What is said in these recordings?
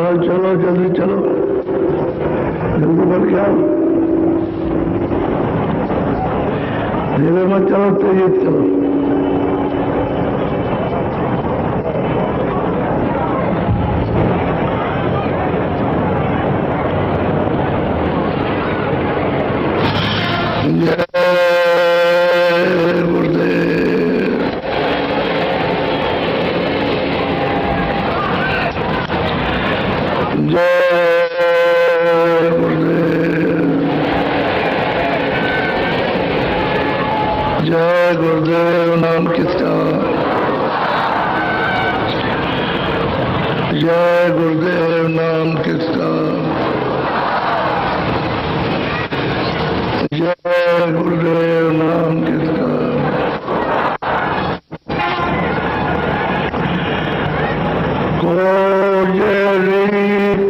चलो चलो जल्दी चलो, जल्दी बढ़ के आओ, धीरे मत चलो, तेज चलो। जय गुरुदेव, नाम किसका? जय गुरुदेव, नाम किसका? जय गुरुदेव, नाम किसका? खोजरी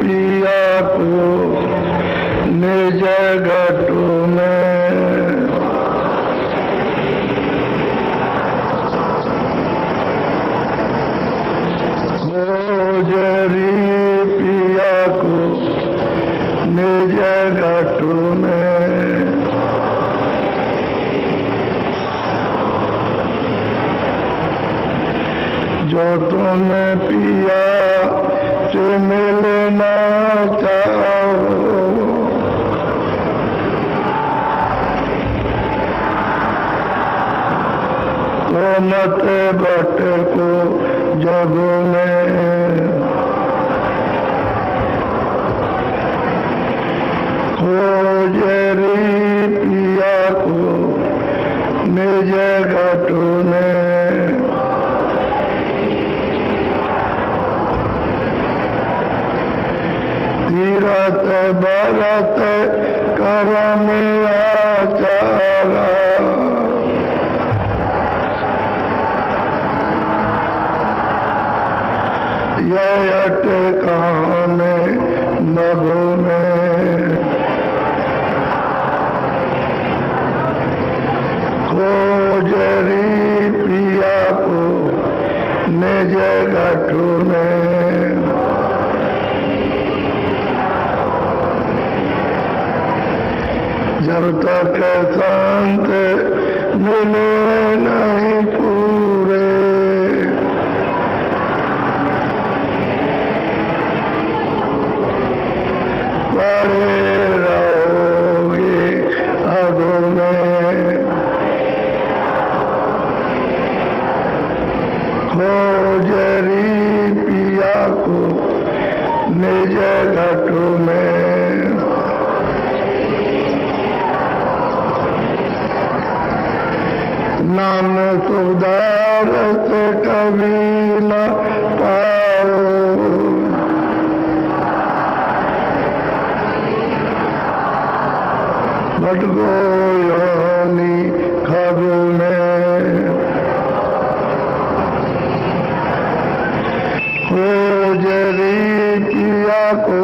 पिया को निज घटो में, खोजरी पिया को निज घटो में, जो तुम्हें पिया से मिलना चाहो, तो मत भटको जग में, खोजरी पिया को निज घटो में, तीरथ भरत करम आचारा, यह अटकाने नभो में, खोजरी पिया को निज घटो में, जब तक शांत मिले नहीं पूरे, पड़े रहोगे अधो में, खोजरी पिया को निज घटो में, नाम सुधारत कभी न पाओ, भटको योनि खगो में, खोजरी पिया को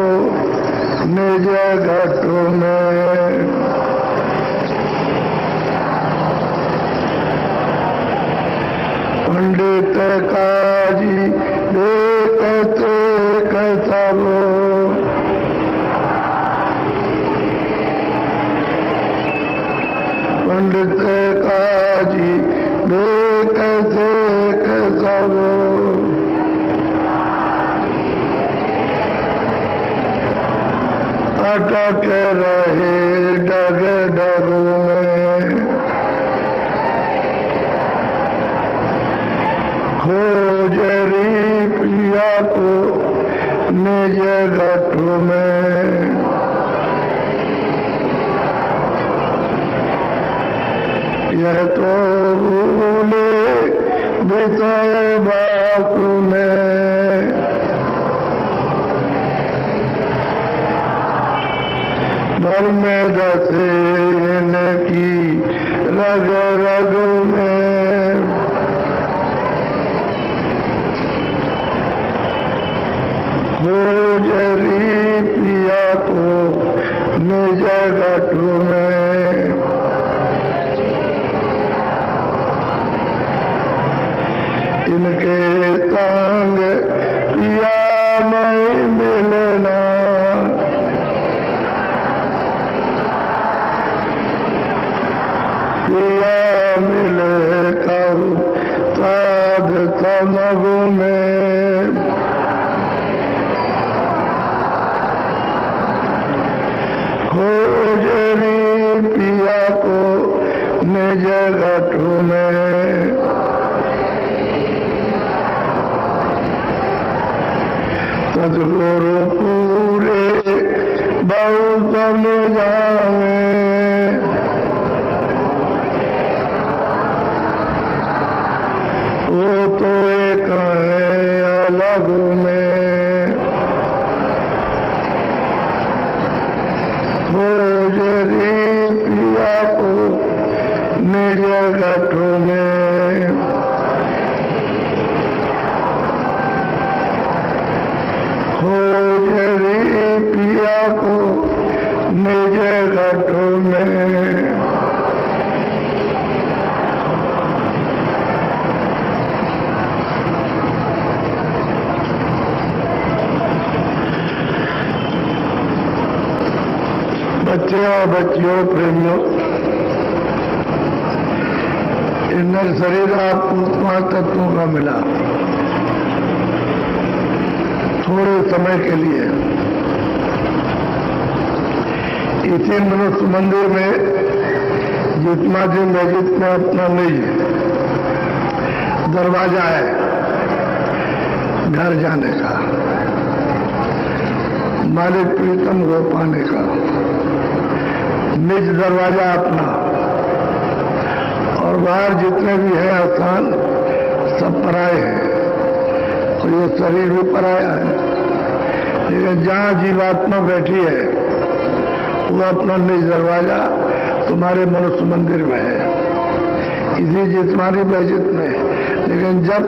निज घटो में, पंडित काजी देखते कसबो, पंडित काजी देखते कसबो, अटक रहे डग डगो में, खोजरी पिया को निज घटो में, यह तो भूले विषय बासु में, धर्म में दसे की रग रग में, खोजरी पिया को निज घटो में, इनके संग पिया नहीं मिले, सतगुरु पूरे बहुत समझावे, वो तो एक है अलग में, खोज री पिया को निज गठों में, खोज री पिया को निज गठों में। बच्चे और बच्चियों प्रेमियों, इनर शरीर आपको 5 तत्वों का मिला थोड़े समय के लिए। इसी मनुष्य मंदिर में जितना दिन है, जितना अपना नहीं दरवाजा है घर जाने का, मालिक प्रीतम को पाने का, निज दरवाजा अपना, और बाहर जितने भी है स्थान सब पराए हैं, और ये शरीर भी पराया है। लेकिन जहाँ जीवात्मा बैठी है वो अपना निज दरवाजा तुम्हारे मनुष्य मंदिर में है, इसी जिस्मानी बहजत में। लेकिन जब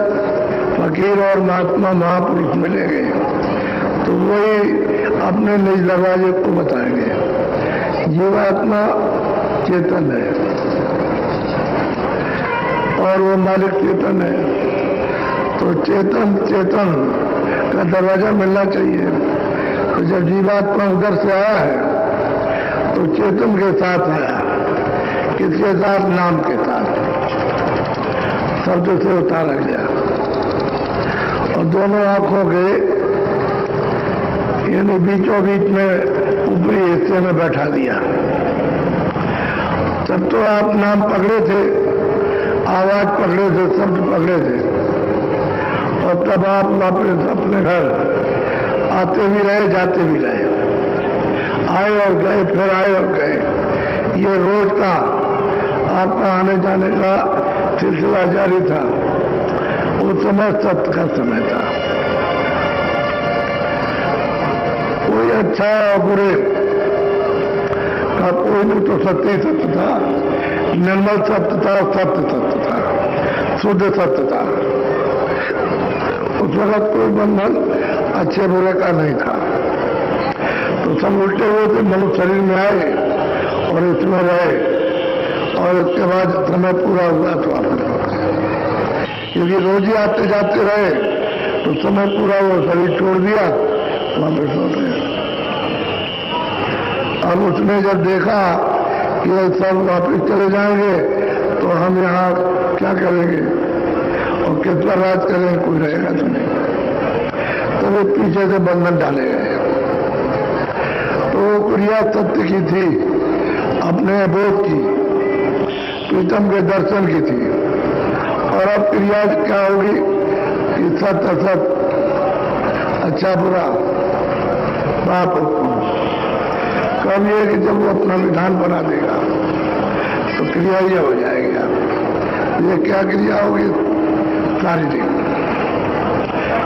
फकीर और महात्मा महापुरुष मिलेंगे तो वही अपने निज दरवाजे को बताएंगे। जीवात्मा चेतन है और वो मालिक चेतन है, तो चेतन का दरवाजा मिलना चाहिए। तो जब जीवात्मा उधर से आया है तो चेतन के साथ आया, किसके साथ? नाम के साथ, शब्द से उतारा गया और दोनों आंखों के यानी बीचों बीच में ऊपरी हिस्से में बैठा दिया। तब तो आप नाम पकड़े थे, आवाज पकड़े थे, शब्द पकड़े थे, और तब आप वापस अपने घर आते भी रहे, जाते भी रहे, आए और गए, फिर आए और गए। ये रोज का आपका आने जाने का सिलसिला जारी था। उस समय सत्य का समय था। कोई अच्छा और बुरे का कोई भी तो सत्य ही सत्य था, निर्मल सत्य था, सत्य सत्य था, शुद्ध सत्य था। उस वक्त कोई बंधन अच्छे बुरे का नहीं था। तो सब उल्टे हुए थे, मनुष्य शरीर में आए और इसमें रहे, और उसके बाद समय पूरा हुआ तो वापस हो गए। क्योंकि रोज ही आते जाते रहे तो समय पूरा हुआ, शरीर छोड़ दिया, वापस हो गए। अब उसने जब देखा कि ये सब वापस चले जाएंगे तो हम यहाँ क्या करेंगे और किस पर राज करेंगे, कोई रहेगा तो नहीं। तो वे पीछे से बंधन डाले गए। तो क्रिया सत्य की थी, अपने बोध की, प्रीतम के दर्शन की थी। और अब क्रिया क्या होगी कि सत असत, अच्छा बुरा, पाप पुण्य। कब ये कि जब वो अपना विधान बना देगा तो क्रिया ये हो जाएगी। ये क्या क्रिया होगी? शारीरिक,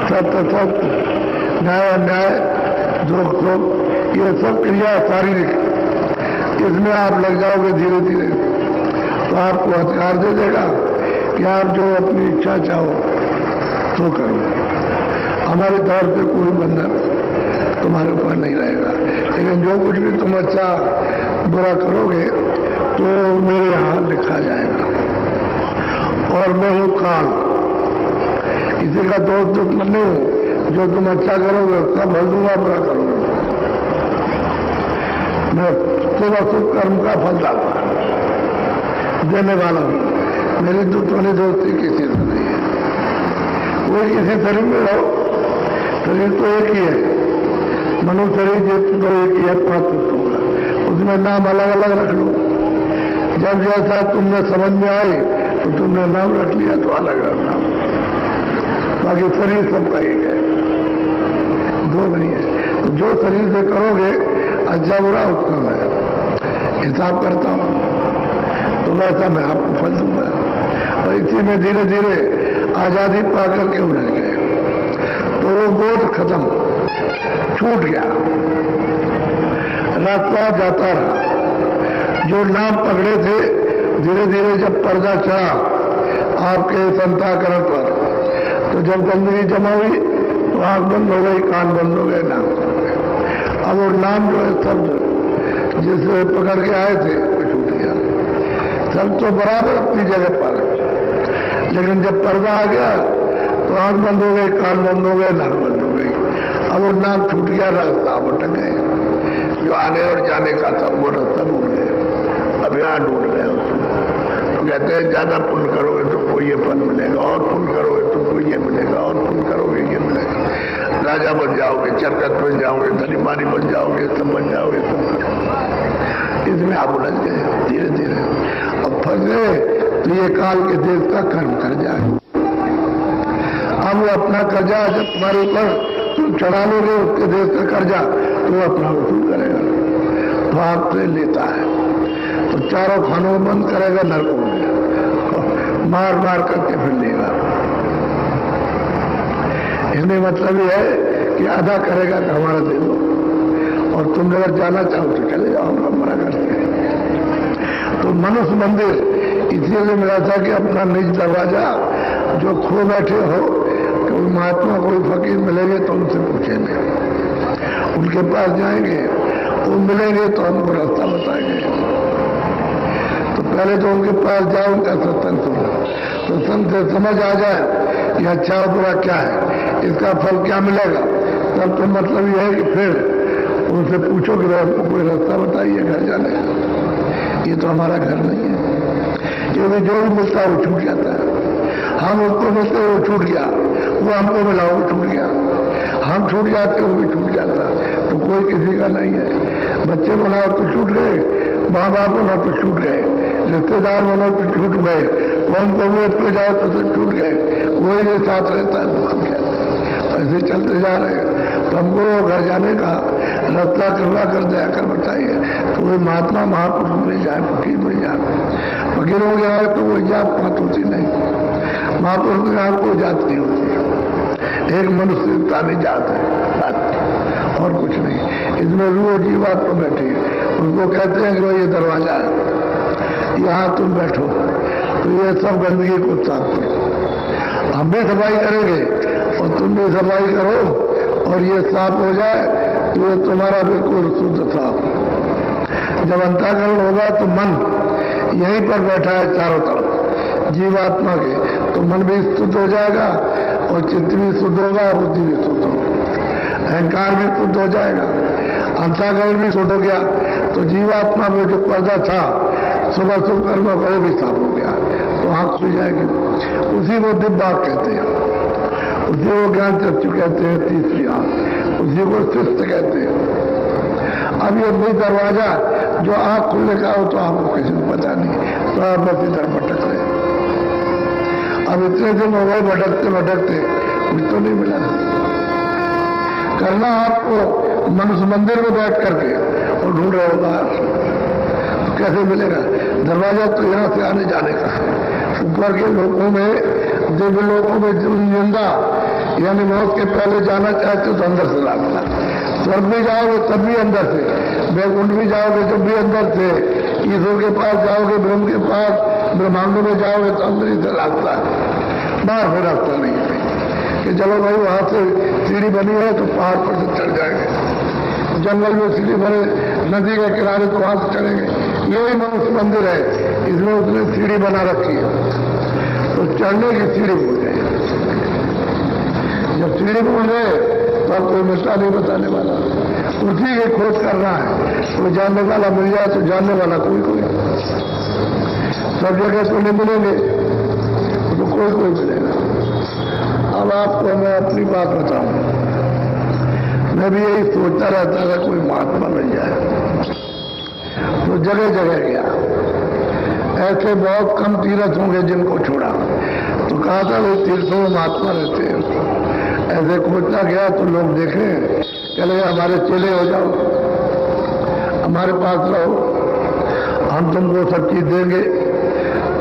सत्य सत्य, न्याय अन्याय, जोक जोक, ये सब क्रिया शारीरिक। इसमें आप लग जाओगे धीरे धीरे तो आपको अधिकार दे देगा कि आप जो अपनी इच्छा चाहो तो करो। हमारे तौर पे कोई बंधन तुम्हारे ऊपर नहीं रहेगा। लेकिन जो कुछ भी तुम अच्छा बुरा करोगे तो मेरे यहाँ लिखा जाएगा। और मैं हूँ काल, किसी का दोस्त दुश्मन नहीं हूँ। जो तुम अच्छा करोगे उसका फल दूंगा, बुरा करोगे मैं शुभ अशुभ कर्म का फल देने वाला हूँ। मेरी दुश्मनी दोस्ती किसी से नहीं है। कोई किसी शरीर में रहो, शरीर तो एक ही है, मनुष्य शरीर तो एक ही है, 5 तत्वों का, उसमें नाम अलग अलग रख लो। जब जैसा तुमने समझ में आए तो तुमने नाम रख लिया तो अलग अलग नाम, बाकी शरीर सबका एक है। संभव नहीं है। तो जो शरीर से करोगे अच्छा बुरा उत्तम है, हिसाब करता हूं तो वैसा मैं आपको फल दूंगा। और इसी में धीरे धीरे आजादी पाकर के उलझ गए। तो वो बोध खत्म, छूट गया, रास्ता जाता रहा। जो नाम पकड़े थे, धीरे धीरे जब पर्दा चढ़ा आपके संताकरण पर, तो जब गंदगी जमा हुई तो आंख बंद हो गई, कान बंद हो गए, नाम अब वो नाम जो है शब्द जिसे पकड़ के आए थे वो छूट गया। सब तो बराबर अपनी जगह पर, लेकिन जब पर्दा आ गया तो आंख बंद हो गई, कान बंद हो गए, नाक बंद हो गई। अब वो नाम छूट गया, रास्ता भटक गए। जो आने और जाने का था वो रास्ता ढूंढ गए, अब यहाँ ढूंढ गए। तो कहते हैं ज्यादा पुण्य करोगे तो कोई ये फल मिलेगा, और पुण्य करोगे तो कोई ये मिलेगा, और पुण्य करोगे ये मिलेगा। राजा बन जाओगे, चरकत बन जाओगे, धनीमानी बन जाओगे, सब बन जाओगे, सब। इसमें आप उलझ गए धीरे धीरे। अब फंस गए तो ये काल के देश का कर्म कर जाए। अब वो अपना कर्जा जब तुम्हारे ऊपर तुम चढ़ा लोगे उसके देश का कर्जा, तो वो अपना वसूल करेगा, तो आपसे लेता है। तो चारों खानों में बंद करेगा, नरकों में मार मार करके फिर लेगा। इसमें मतलब ये है कि आधा करेगा कि हमारा दे दो, और तुम अगर जाना चाहो तो चले जाओ, हम हमारा करते हैं। तो मनुष्य मंदिर इसीलिए मिला था कि अपना निज दरवाजा जो खो बैठे हो, कोई महात्मा कोई फकीर मिलेंगे तो उनसे पूछेंगे, उनके पास जाएंगे, वो मिलेंगे तो हमको रास्ता बताएंगे। तो पहले तो उनके पास जाओ, उनका सत्संग सुनो, सत्संग से समझ आ जाए कि अच्छा और बुरा क्या है, इसका फल क्या मिलेगा। तब तो मतलब यह है कि फिर उनसे पूछो कि हमको कोई रास्ता बताइए घर जाने का। ये तो हमारा घर नहीं है, क्योंकि जो भी मिलता है वो छूट जाता है। हम उसको मिलते हैं वो छूट गया, वो हमको मिला वो छूट गया, हम छूट जाते वो भी छूट जाता। तो कोई किसी का नहीं है। बच्चे बनाओ तो छूट गए, माँ बाप बनाओ तो छूट गए, रिश्तेदार बनाओ तो छूट गए, कौन कौमियत पे जाओ तो छूट गए, वही जो साथ रहता है वो हम कहते हैं। ऐसे चलते जा रहे हैं। तो हमको घर जाने का रास्ता कृपा कर दया कर बताइए। तो वही महात्मा महापुरुष मिल जाए, फकीर मिल जाए। फकीर हो गया है तो वो जात पात होती नहीं, महापुरुष के यहाँ कोई जात नहीं होती, एक मनुष्य तानी जात है, और कुछ नहीं। इसमें रूह जीवात पर बैठी है, उनको कहते हैं कि ये दरवाजा है, यहाँ तुम बैठो, तो ये सब गंदगी को साफ करो। हम भी सफाई करेंगे और तुम भी सफाई करो, और ये साफ हो जाए तो ये तुम्हारा बिल्कुल शुद्ध साफ। जब अंतःकरण होगा तो मन यहीं पर बैठा है चारों तरफ जीवात्मा के, तो मन भी शुद्ध हो जाएगा, और चित्त भी शुद्ध होगा, बुद्धि भी शुद्ध होगा, अहंकार भी शुद्ध हो जाएगा, अंतःकरण भी शुद्ध हो गया। तो जीवात्मा में जो पर्दा था सुबह शुभ कर्म वो भी साफ हो गया, तो आंख खुल जाएगी। उसी को दिव्य आंख कहते हैं, उसी को ज्ञान चक्षु कहते हैं, तीसरी आंख, उसी को शिष्ट कहते हैं। अब ये नई दरवाजा जो आंख खुलने का हो तो आपको किसी को पता नहीं, तो आप बस इधर भटक रहे। अब इतने दिन हो गए भटकते भटकते, कुछ तो नहीं मिला। करना आपको मनुष्य मंदिर में बैठ करके और ढूंढ रहे हो बाहर, तो कैसे मिलेगा? दरवाजा तो यहाँ से आने जाने का। ऊपर के लोगों में, दिव्य लोगों में निंदा, यानी मौत के पहले जाना चाहते हो तो अंदर से लागना, स्वर्ग भी जाओगे तब भी अंदर से, वैकुंठ भी जाओगे तब भी अंदर से, ईश्वर के पास जाओगे, ब्रह्म के पास, ब्रह्मांड में जाओगे तो अंदर ही से रास्ता है, बाहर से रास्ता नहीं है कि चलो भाई वहां से सीढ़ी बनी है तो पहाड़ पर से चढ़ जाएंगे, जंगल में सीढ़ी बने नदी के किनारे तो वहां से चढ़ेंगे। यही मनुष्य मंदिर है, इसमें उसने सीढ़ी बना रखी है, तो चढ़ने की सीढ़ी बोल गए। जब सीढ़ी बोल गए तो अब कोई मिलता नहीं बताने वाला, उसी की खोज कर रहा है। तो जानने वाला मिल जाए तो जानने वाला कोई कोई, सब जगह तो नहीं मिलेंगे तो कोई कोई मिलेगा। अब आपको मैं अपनी बात बताऊं, मैं भी यही सोचता रहता था कोई महात्मा मिल जाए, तो जगह जगह गया। ऐसे बहुत कम तीर्थ होंगे जिनको छोड़ा, तो कहा था भाई तीर्थों में महात्मा रहते हैं, ऐसे खोजता गया तो लोग देखे, चले हमारे चेले हो जाओ, हमारे पास रहो, हम तुमको सब चीज देंगे।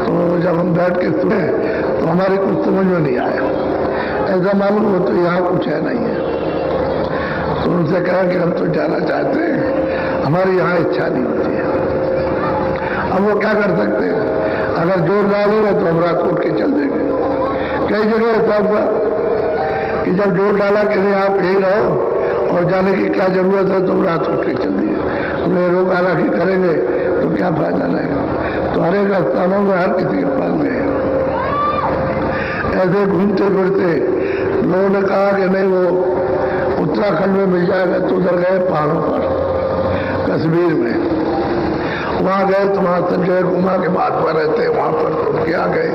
तो जब हम बैठ के सुने तो हमारे कुछ समझ में नहीं आया, ऐसा मालूम हो तो यहाँ कुछ है नहीं है। तो उनसे कहा कि हम तो जाना चाहते हैं, हमारी यहाँ इच्छा नहीं होती है। अब वो क्या कर सकते हैं, अगर जोर डालेंगे तो हम रात उठ के चल देंगे। कई जगह ऐसा हुआ कि जब जोर डाला कि नहीं आप यही रहो और जाने की क्या जरूरत है, तो रात उठ के चल दिए। हमने रोका राखी करेंगे तो क्या फायदा रहेगा। तो हर एक स्थानों में हर किसी के पास गए, ऐसे घूमते फिरते लोगों ने कहा कि नहीं वो उत्तराखंड में मिल जाएगा, तो उधर गए पहाड़ों पर, कश्मीर में। वहां गए तो वहां संजय कुमार के बात पर रहते, वहां पर तो क्या गए,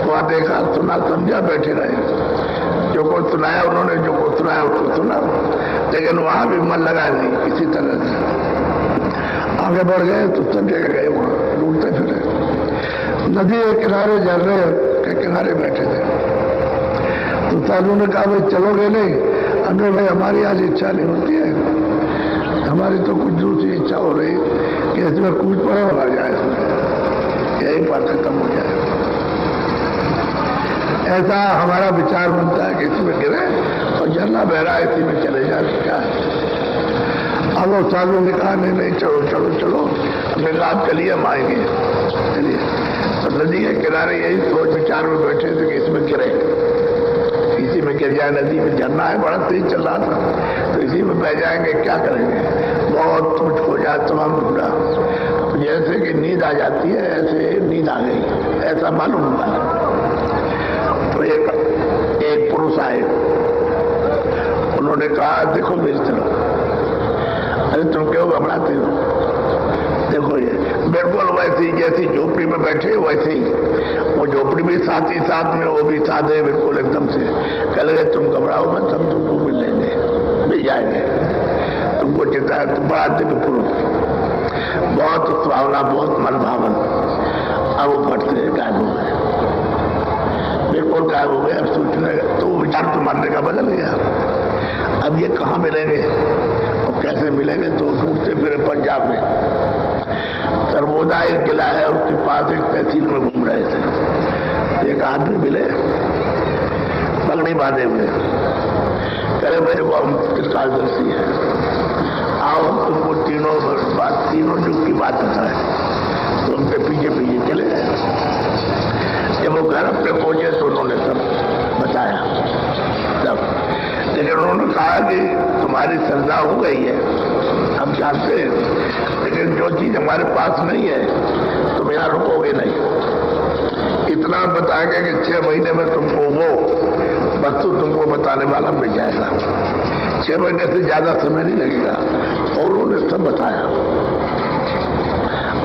वहां देखा सुना समझा, बैठे रहे। जो को सुनाया उन्होंने, जो को सुनाया उसको सुना, लेकिन वहां भी मन लगा नहीं किसी तरह से। आगे बढ़ गए तो सब जगह गए, वहां ढूंढते फिरे। नदी के किनारे, झरने के किनारे बैठे थे। तो साधु ने कहा भाई चलोगे नहीं? अरे भाई हमारी आज इच्छा नहीं होती है, हमारी तो कुछ दूसरी इच्छा हो रही कि इसमें कूद पड़े और आ जाए, यही बात खत्म हो जाए। ऐसा हमारा विचार बनता है कि इसमें गिरे और झरना बह रहा है, इसी में चले जाए, क्या है। अब वो साधु ने कहा नहीं नहीं चलो चलो चलो, हमने कहा आप चलिए, हम आएंगे, चलिए। तो नदी के किनारे यही सोच विचार में बैठे थे कि इसमें गिरे, इसी में गिर जाए। नदी में झरना है, बड़ा तेज चल रहा था, तो इसी में बह जाएंगे, क्या करेंगे। बहुत कुछ हो जाए तो हम ढूंढा, जैसे कि नींद आ जाती है ऐसे नींद आ गई, ऐसा मालूम हुआ। तो एक पुरुष आए, उन्होंने कहा देखो मेरी तरफ। अरे तुम क्यों घबराते हो, देखो ये बिल्कुल वैसी जैसी झोपड़ी में बैठे वैसे ही, वो झोपड़ी भी साथ ही साथ में, वो भी साथ है बिल्कुल एकदम से। कह लगे तुम घबराओ मत, हम तुमको मिल लेंगे, मिल जाएंगे, तुमको चिंता है। तुम बड़ा दिव्य पुरुष, बहुत सुहावना, बहुत मनभावन। अब वो फटते गायब हो गए, बिल्कुल गायब हो गए। अब सोचने तो विचार तो मारने का बदल गया, अब ये कहाँ मिलेंगे और कैसे मिलेंगे। तो ढूंढते फिरे पंजाब में सरमोदा एक किला है, उसके पास एक तहसील में घूम रहे थे, एक आदमी मिले, पगड़ी बांधे हुए। कहे मेरे को हम त्रिकालदर्शी है, आओ हम तुमको तीनों युग की बात बताए। तो उनके पीछे पीछे चले गए। जब वो घर अपने पहुंचे तो उन्होंने सब बताया सब, लेकिन उन्होंने कहा कि तुम्हारी श्रद्धा हो गई है, हम जानते हैं, लेकिन जो चीज हमारे पास नहीं है तुम यहाँ रुकोगे नहीं। इतना बताएंगे कि 6 महीने में तुमको वो वस्तु तुमको बताने वाला मिल जाएगा, 6 महीने से ज्यादा समय नहीं लगेगा। और उन्होंने सब बताया,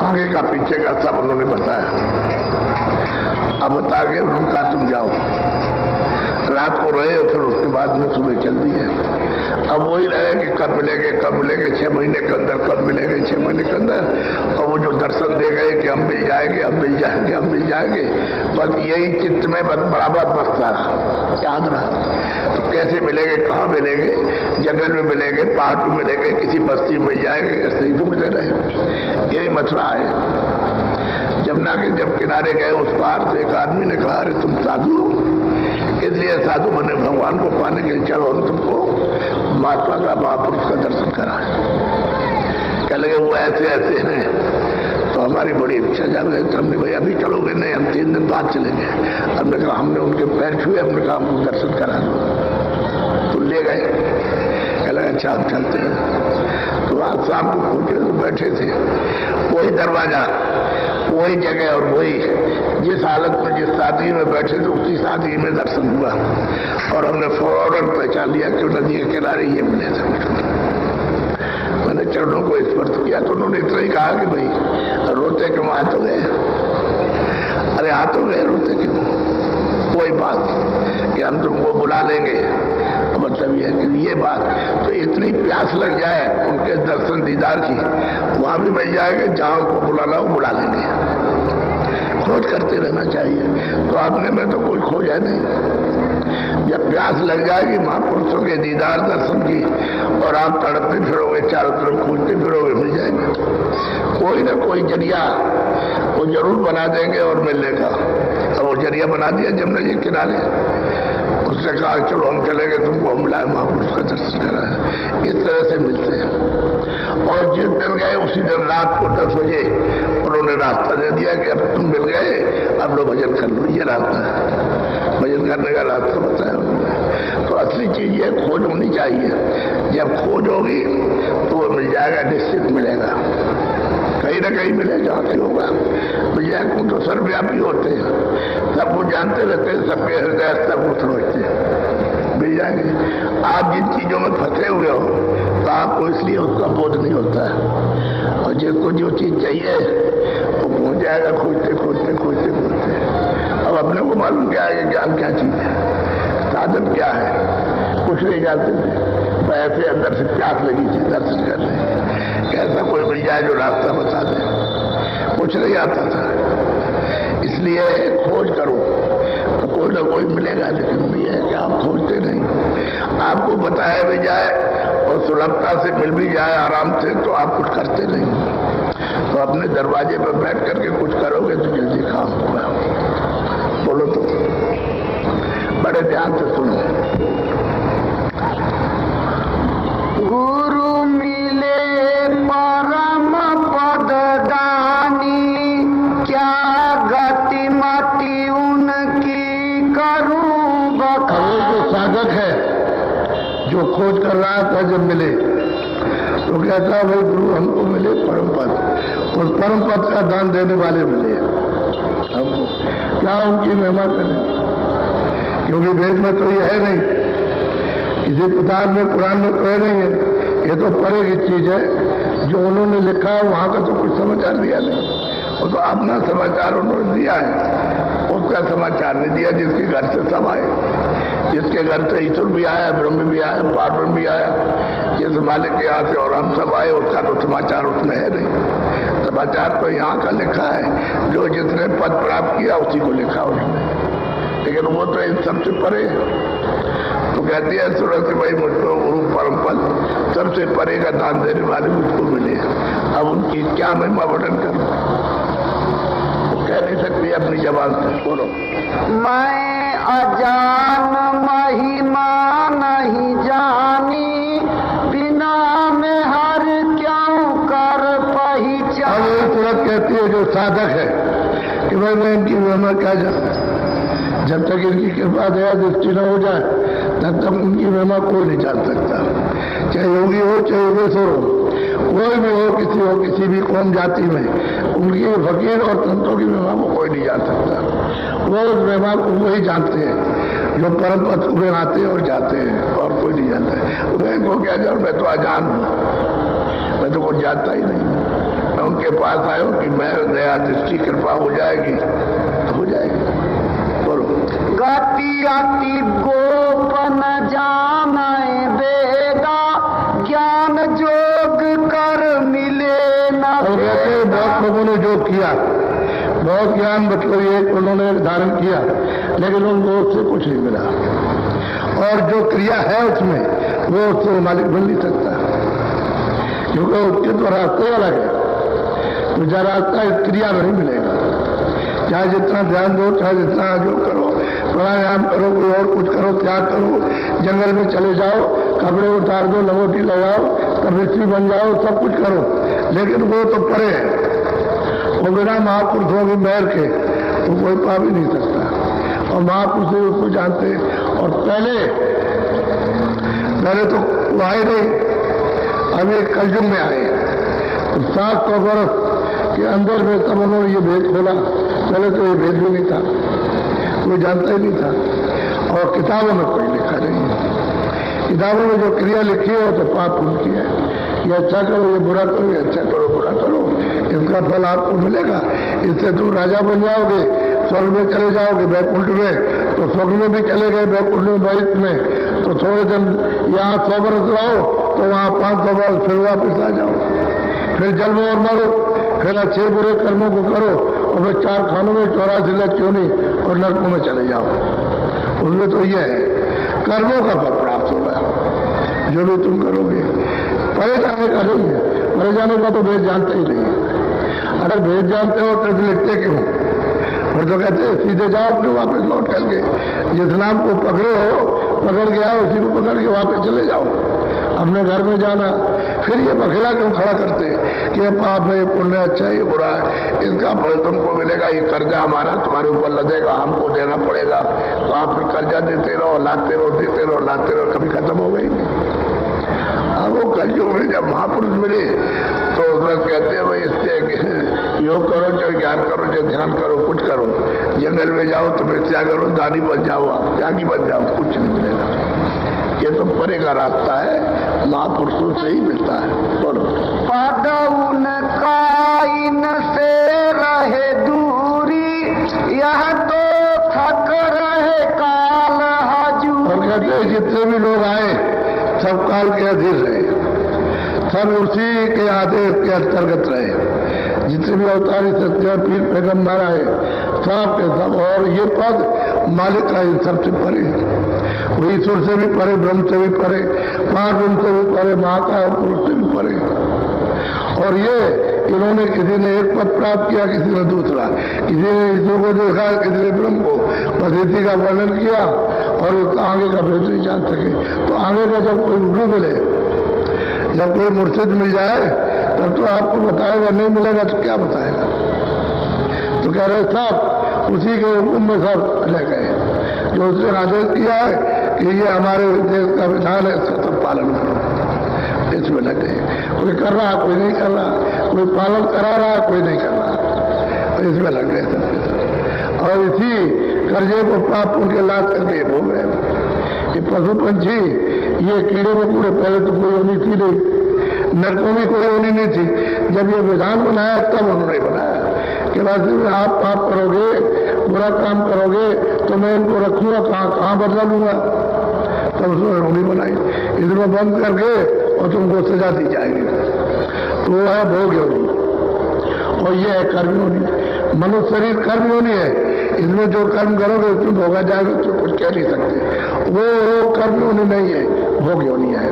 आगे का पीछे का सब उन्होंने बताया। अब बता के उन्होंने कहा तुम जाओ, रात को रहे और फिर उसके बाद में सुबह चल दी है। अब वही रहे कि कब मिलेंगे 6 महीने के अंदर, कब मिलेंगे 6 महीने के अंदर। और वो जो दर्शन दे गए कि हम मिल जाएंगे, हम मिल जाएंगे, हम मिल जाएंगे, बस यही चित्त में बराबर बसता रहा, याद रहा। तो कैसे मिलेंगे, कहाँ मिलेंगे, जंगल में मिलेंगे, पहाड़ में मिलेंगे, किसी बस्ती में मिल जाएंगे, ऐसे ही घूमते रहे। यही मसला है। जमुना के जब किनारे गए उस पार से एक आदमी ने कहा अरे तुम साधु, इसलिए साधु बने भगवान को पाने के लिए, चलो हम तुमको महात्मा का, महापुरुष का दर्शन करा। कह लगे वो ऐसे ऐसे हैं, तो हमारी बड़ी इच्छा जाग गई। तो हमने भाई अभी चलोगे? नहीं, हम 3 दिन बाद चलेंगे। हमने कहा, हमने उनके पैर छुए, हमने कहा हमको दर्शन करा दो। तो ले गए, कह लगे अच्छा हम चलते हैं। तो आज शाम को पहुंचे तो बैठे थे, वही दरवाजा, वही जगह और वही जिस हालत में, जिस सादगी में बैठे थे उसी सादगी में दर्शन हुआ। और हमने फौरन पहचान लिया कि नदी के किनारे ये मिले थे। मैंने चरणों को स्पर्श किया तो उन्होंने इतना ही कहा कि भाई रोते क्यों, हाथ हो गए? अरे हाथ हो गए, रोते क्यों? कोई बात कि हम तुमको बुला लेंगे, मतलब ये है कि ये बात तो इतनी प्यास लग जाए उनके दर्शन दीदार की, वहां भी मिल जाएगा, जहां उनको बुलाना हो बुला लेंगे। खोज करते रहना चाहिए। तो आपने में तो कोई खोज है नहीं, जब प्यास लग जाएगी महापुरुषों के दीदार दर्शन की और आप तड़पते फिरोगे, चारों तरफ खोजते फिरोगे, मिल जाएंगे। कोई ना कोई जरिया वो जरूर बना देंगे और मिलने का। अब वो जरिया बना दिया जमुना जी किनारे, उसने कहा चलो हम चलेंगे, तुमको हम लाए महापुरुष का दर्शन करा। इस तरह से मिलते हैं। और जिस दिन गए उसी दिन रात को 10 बजे उन्होंने रास्ता दे दिया कि अब तुम मिल गए, अब लोग भजन कर लो। ये रास्ता है, भजन करने का रास्ता बताया उन्होंने। तो असली चीज ये खोज होनी चाहिए। जब खोज होगी तो वो मिल जाएगा, निश्चित मिलेगा, कहीं ना कहीं मिलेगा। होगा विजय को तो सर्वव्यापी होते हैं, सबको जानते रहते हैं, सबके हृदय सबको समझते हैं, मिल जाएंगे। आप जिन चीजों में फंसे हुए हो तो आपको इसलिए उसका बोध नहीं होता है। और जिसको जो चीज चाहिए वो पहुंच जाएगा खोजते खोजते खोजते खोजते। अब अपने को मालूम क्या है कि ज्ञान क्या चीज है, साधन क्या है, कुछ नहीं जानते थे। ऐसे अंदर से प्यास लगी थी दर्शन कर रहे, कैसा कोई मिल जाए जो रास्ता बता दे, कुछ नहीं आता था। इसलिए खोज करो तो कोई ना कोई मिलेगा। लेकिन भी है कि आप खोजते नहीं, आपको बताया भी जाए और सुलभता से मिल भी जाए आराम से, तो आप कुछ करते नहीं। तो अपने दरवाजे पर बैठ करके कुछ करोगे तो जल्दी काम होगा। बोलो तो बड़े ध्यान से सुनो। गुरु मिले परम पद दानी, क्या गति मति उनकी करूं बखान। जो साधक है जो खोज कर रहा था, जब मिले तो कहता है भाई गुरु हमको मिले परम पद, और परम पद का दान देने वाले मिले हमको, क्या उनकी महिमा करें। क्योंकि वेद में तो ये है नहीं, किसी किताब में कुरान में तो है नहीं है, ये तो परे की चीज है। जो उन्होंने लिखा है वहां का तो कुछ समाचार दिया नहीं, वो तो अपना समाचार उन्होंने दिया है, उसका समाचार नहीं दिया। जिसके घर से सब आए, जिसके घर से ईश्वर भी आया, ब्रह्म भी आया, पार्वती भी आया, जिस मालिक के यहाँ से और हम सब आए, उसका तो समाचार उसमें है नहीं। समाचार तो यहाँ का लिखा है, जो जिसने पद प्राप्त किया उसी को लिखा उसने, लेकिन वो तो इन सबसे परे। तो कहती है सुरत भाई मुझको गुरु परम पद सबसे परे का दान देने वाले मुझको मिले। अब उनकी क्या महिमा वर्णन करूं, तो कह नहीं सकती अपनी जबान से। बोलो। मैं अजान महिमा नहीं जानी, बिना में हर क्यों कर पहचान। अब तुरंत कहती है जो साधक है कि भाई मैं इनकी महिमा क्या जानूं, जब तक इनकी कृपा दया दृष्टि न हो जाए तब तक उनकी महिमा कोई नहीं जान सकता। चाहे योगी हो चाहे योगेश्वर हो, कोई भी हो, किसी भी कौम जाति में, उनकी फकीर और संतों की महिमा को कोई नहीं जान सकता। वो उस महिमा को वही जानते हैं जो परम पद में आते हैं और जाते हैं, और कोई नहीं जानता है। मैं को क्या जानूं, मैं तो अजान हूं, मैं तो कुछ जानता ही नहीं। मैं उनके पास आया हूं कि मैं दया दृष्टि कृपा हो जाएगी तो हो जाएगी। गति अति गोपन जाने वेदा, ज्ञान जोग कर मिले न। बहुत लोगों ने जो किया, बहुत ज्ञान मतलब ये उन्होंने धारण किया, लेकिन उनको उससे कुछ नहीं मिला। और जो क्रिया है उसमें वो उससे मालिक बन नहीं सकता, क्योंकि उसके तो रास्ते अलग है। तो जो रास्ता इस क्रिया में नहीं मिलेगा। चाहे जितना ध्यान दो, चाहे जितना जो करो, प्राणायाम करो, कोई और कुछ करो, त्याग करो, जंगल में चले जाओ, कपड़े उतार दो, लंगोटी लगाओ, तपस्वी बन जाओ, सब कुछ करो, लेकिन वो तो परे है। वो बिना महापुरुषों की मेहर के तो कोई पा भी नहीं सकता। और महापुरुष उसको जानते। और पहले तो वो आए नहीं, अब एक कलयुग में आए तो 700 वर्ष के अंदर में तब उन्होंने ये भेद खोला। पहले तो ये भेद भी नहीं था, कोई जानता ही नहीं था। और किताबों में कोई लिखा नहीं है। किताबों में जो क्रिया लिखी है वो तो पाप उनकी है। ये अच्छा करो, ये बुरा करो, ये अच्छा करो, बुरा करो, इसका फल आपको मिलेगा। इससे तुम राजा बन जाओगे, स्वर्ग में चले जाओगे, बैकुंठ में, तो स्वर्ग में भी चले गए, बैकुंठ में, बैकुंठ में, तो थोड़े दिन यहाँ 100 वर्ष रहो, तो वहाँ 500 वर्ष फिर वापिस आ जाओ, फिर जल में और मरो, फिर अच्छे बुरे कर्मों को करो, और फिर 4 खानों में 84 लाख क्यों नहीं, और नरकों में चले जाओ। उसमें तो यह है कर्मों का फल प्राप्त होगा। जो भी तुम करोगे, परे जाने का नहीं है, परे जाने का तो भेद जानते ही नहीं है। अगर भेद जानते हो तो लिखते क्यों? और तो कहते हैं सीधे जाओ अपने वापस लौट करके, जिस नाम को पकड़े हो पकड़ के आओ, उसी को पकड़ के वापस चले जाओ अपने घर में जाना। फिर ये बखेड़ा क्यों खड़ा करते कि ये पाप है, ये पुण्य, अच्छा ये बुरा है, इसका फल तुमको मिलेगा, ये कर्जा हमारा तुम्हारे ऊपर लदेगा, हमको देना पड़ेगा। तो आप फिर कर्जा देते रहो, लाते रहो, देते रहो, लाते रहो, कभी खत्म हो गई नहीं। अब वो कलयुग में जब महापुरुष मिले तो उसमें कहते हैं भाई इससे योग करो, चाहे ज्ञान करो, चाहे ध्यान करो, कुछ करो, जंगल में जाओ तो क्या करो, दानी बन जाओ, आप त्यागी बन जाओ, कुछ नहीं मिलेगा। ये तो परे का रास्ता है, महापुरुषों से ही मिलता है। बोलो पदउन काइन से रहे दूरी, यह तो थक रहे काल हजूरी। और कहते हैं जितने भी लोग आए सब काल के अधीन रहे, सब उसी के आदेश के अंतर्गत रहे। जितने भी अवतारी सत्य पीर पैगम्बर आए सब के सब, और ये पद मालिक का इन सबसे परे, वो ईश्वर से भी परे, ब्रह्म से भी परे, पांच ब्रह्म से भी परे, महाकाल पुरुष से भी परे। और ये इन्होंने किसी ने एक पद प्राप्त किया, किसी ने दूसरा, किसी ने ईश्वर को देखा, किसी ने ब्रह्म को, पद्धति का वर्णन किया और आगे का भेद नहीं जान सके। तो आगे का जब कोई गुरु मिले, जब कोई मुर्शिद मिल जाए तब तो आपको बताएगा, नहीं मिलेगा तो क्या बताएगा। तो कह रहे सब उसी के हुक्म में सब ले गए, जो उसने आदेश किया है कि ये हमारे देश का विधान है, इसका सब पालन करो, इसमें लगे। कोई कर रहा, कोई नहीं कर रहा, कोई पालन करा रहा, कोई नहीं कर रहा, तो इसमें लग गए सब। और इसी कर्जे को पाप उनके लाद करके भोग रहे। ये पशु पंछी, ये कीड़े मकोड़े पहले तो कोई होनी थी नहीं, नरकों में कोई होनी नहीं थी। जब ये विधान बनाया तब उन्होंने बनाया कि वैसे आप पाप करोगे, बुरा काम करोगे तो मैं इनको रखूंगा कहाँ बदला लूंगा। तब उसने होनी बनाई, इसमें बंद करके और तुमको सजा दी जाएगी। तो वो है भोग योनि, और ये है कर्म योनि। मनुष्य शरीर कर्म योनि है, इसमें जो कर्म करोगे उसमें भोगा जाएगा, तो कुछ कह नहीं सकते। वो कर्म योनि नहीं है, भोग योनि है।